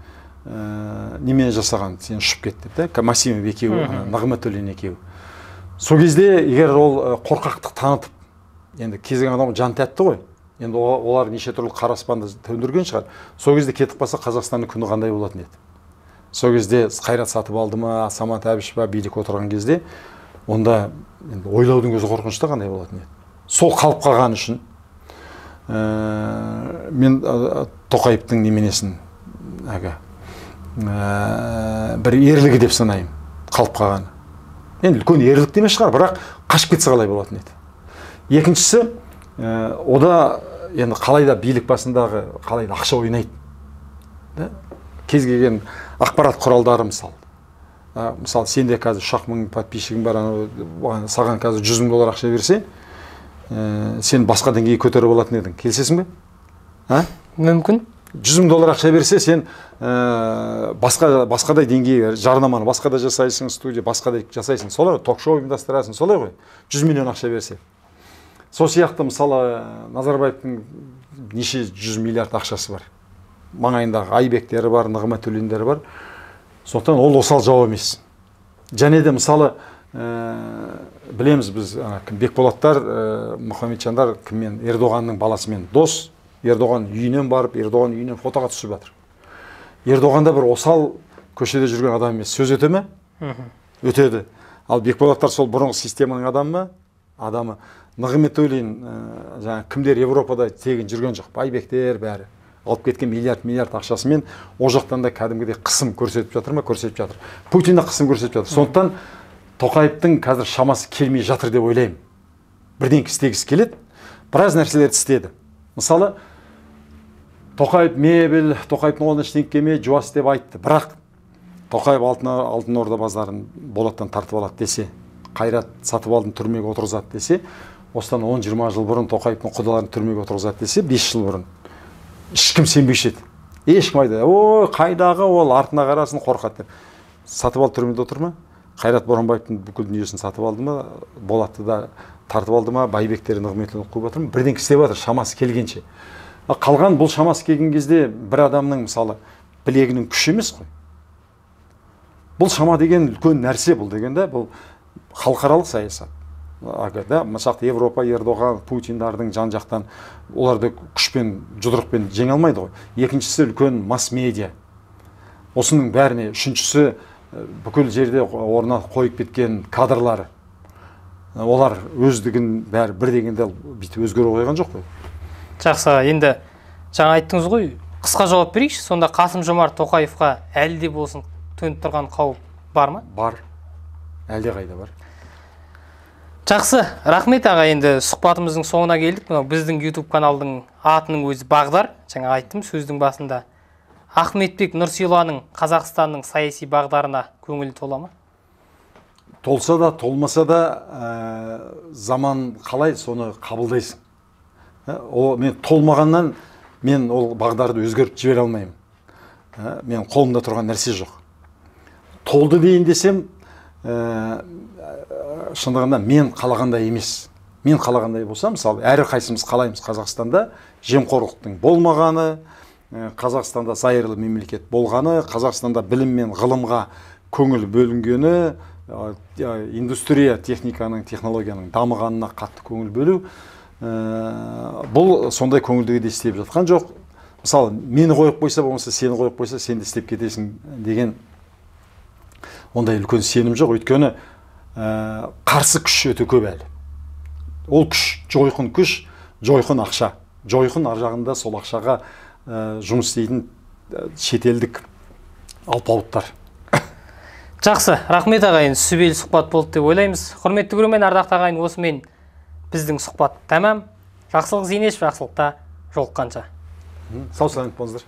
немен жасаған, сен ұшып кет деп, Масимов екеуі, Нығматуллин екеуі. Сол кезде, егер ол қорқақтық танытып, енді кезген адам жан тәтті ғой, енді олар неше түрлі қараспанды төндірген шығар. Сол кезде кетіп қалса, Қазақстанның күні қандай болатын еді. Сол кезде Қайрат Сатыбалды ма, Самат Әбіш па билік отырған кезде, онда ойлаудың өзі қорқынышты қандай болатын еді. Сол қалып қалған үшін мен Тоқаевтың неменесін бір ерлігі деп санаймын, қалып қалғаны. Енді үлкен ерлік демес шығар, бірақ қашып кетсе қалай болатын еді. Екіншісі, ода енді қалайда билік басындағы қалайда ақша ойнайды. Кез келген ақпарат құралдары мысалы. Мысалы, сенде қазір 30000 подписчигің бар, саған қазір $100,000 ақша берсе, сен басқа деңгейге көтеріп алатын едің. Келісесің бе? Мүмкін. $100,000 ақша берсе, сен басқадай деңгейге жарнаманы басқада жасайсың, студия басқадай жасайсың. Солай ғой, ток-шоу ұйымдастырасың, солай ғой. 100 миллион ақша берсе. Сол сияқты, мысалы, Назарбаевтың неше 100 миллиард ақшасы бар. Маңайындағы Айбектері бар, Нығматуллиндері бар. Сондықтан ол осал жау емес. Және де, мысалы, білеміз біз, Бекболаттар, Мұхамеджандар кіммен, Ердоғанның баласымен дос. Ердоған үйінен барып, Ердоған үйінен фотоға түсіп жатыр. Ердоғанда бір осал көшеде жүрген адам емес. Сөз өте ме? Өтеді. Ал Бекболаттар сол бұрынғы системаның адамы. Нығматуллин, кімдер Европада тегін жүрген жоқ, Байбектер бәрі. алып кеткен миллиард ақшасымен ол жақтан да кәдімгідей қысым көрсетіп жатыр ма? Көрсетіп жатыр. Путин да қысым көрсетіп жатыр. Сондықтан Тоқаевтың қазір шамасы келмей жатыр деп ойлаймын. Бірден істегісі келеді, біраз нәрселерді істеді. Мысалы, Тоқаев мебель, Тоқаевтың қолына ештеңе келмей жуас деп айтты. Бірақ Тоқаев алтын орда базарын Болаттан тартып алады десе, Қайрат Сатыбалдың түрмеге отырғызады десе, осыдан 10-20 жыл бұрын Тоқаевтың құдаларын түрмеге отырғызады десе, 5 жыл бұрын ешкім сенбеуші еді. Ешкім айтады, ой, қайдағы ол, артына қарасын, қорқады деп. Сатыбалды түрмеде отыр ма? Қайрат Боранбаевтың бүкіл дүниесін сатып алды ма? Болатты да тартып алды ма? Байбектерді нығметленіп қойып жатыр ма? Бірден істеп жатыр, шамасы келгенше. Қалған бұл шамасы келген кезде бір адамның мысалы білегінің күші емес қой. Бұл шама деген үлкен нәрсе, бұл дегенде бұл халықаралық саясат. Мысалға Европа, Ердоған, Путиндардың жан-жақтан оларды күшпен, жұдырықпен жеңе алмайды ғой. Екіншісі үлкен масс-медиа. Осының бәріне, үшіншісі бүкіл жерде орнына қойып кеткен кадрлары. Олар өздігін бәрі бір дегенде бүйтіп өзгере қойған жоқ қой. Жақсы, енді жаңа айттыңыз ғой, қысқа жауап берейікші. Сонда Қасым-Жомарт Тоқаевқа әлі де болсын төніп тұрған қауіп бар ма? Бар. Әлде қайда бар. Жақсы, рахмет аға. Енді сұхбатымыздың соңына келдік. Біздің YouTube каналдың атының өзі Бағдар. Жаңа айттым сөздің басында. Ахметбек Нұрсиланың Қазақстанның саяси бағдарына көңілі тола ма? Толса да, толмаса да, заман қалай соны қабылдайсың. Мен толмағаннан мен ол бағдарды өзгеріп жібере алмаймын. Мен қолымда тұрған нәрсе жоқ. Толды дейін десем, шындығында мен қалағандай емес. Мен қалағандай болса, мысалы, әрі қайсымыз қалаймыз Қазақстанда жемқорлықтың болмағаны, Қазақстанда зайырлы мемлекет болғаны, Қазақстанда білім мен ғылымға көңіл бөлінгені, индустрия, техниканың, технологияның дамығанына қатты көңіл бөлу, бұл сондай көңілдігі де істеп жатқан жоқ. Мысалы, мені қойып қойса, болмаса сені қойып қойса, сен де істеп кетесің деген ондай үлкен сенім жоқ. Өйткені қарсы күш өте көп әлі. Ол күш, жойқын күш, жойқын ақша. Жойқын ар жағында сол ақшаға жұмыс істейтін шетелдік алпауыттар. Жақсы, рахмет ағайын, сүбелі сұхбат болды деп ойлаймыз. Құрметті көрермен, ардақты ағайын, осымен біздің сұхбат тәмам. Жақсылық Зейнешев, жақсылықта жолыққанша. Сау саламат болыңыздар.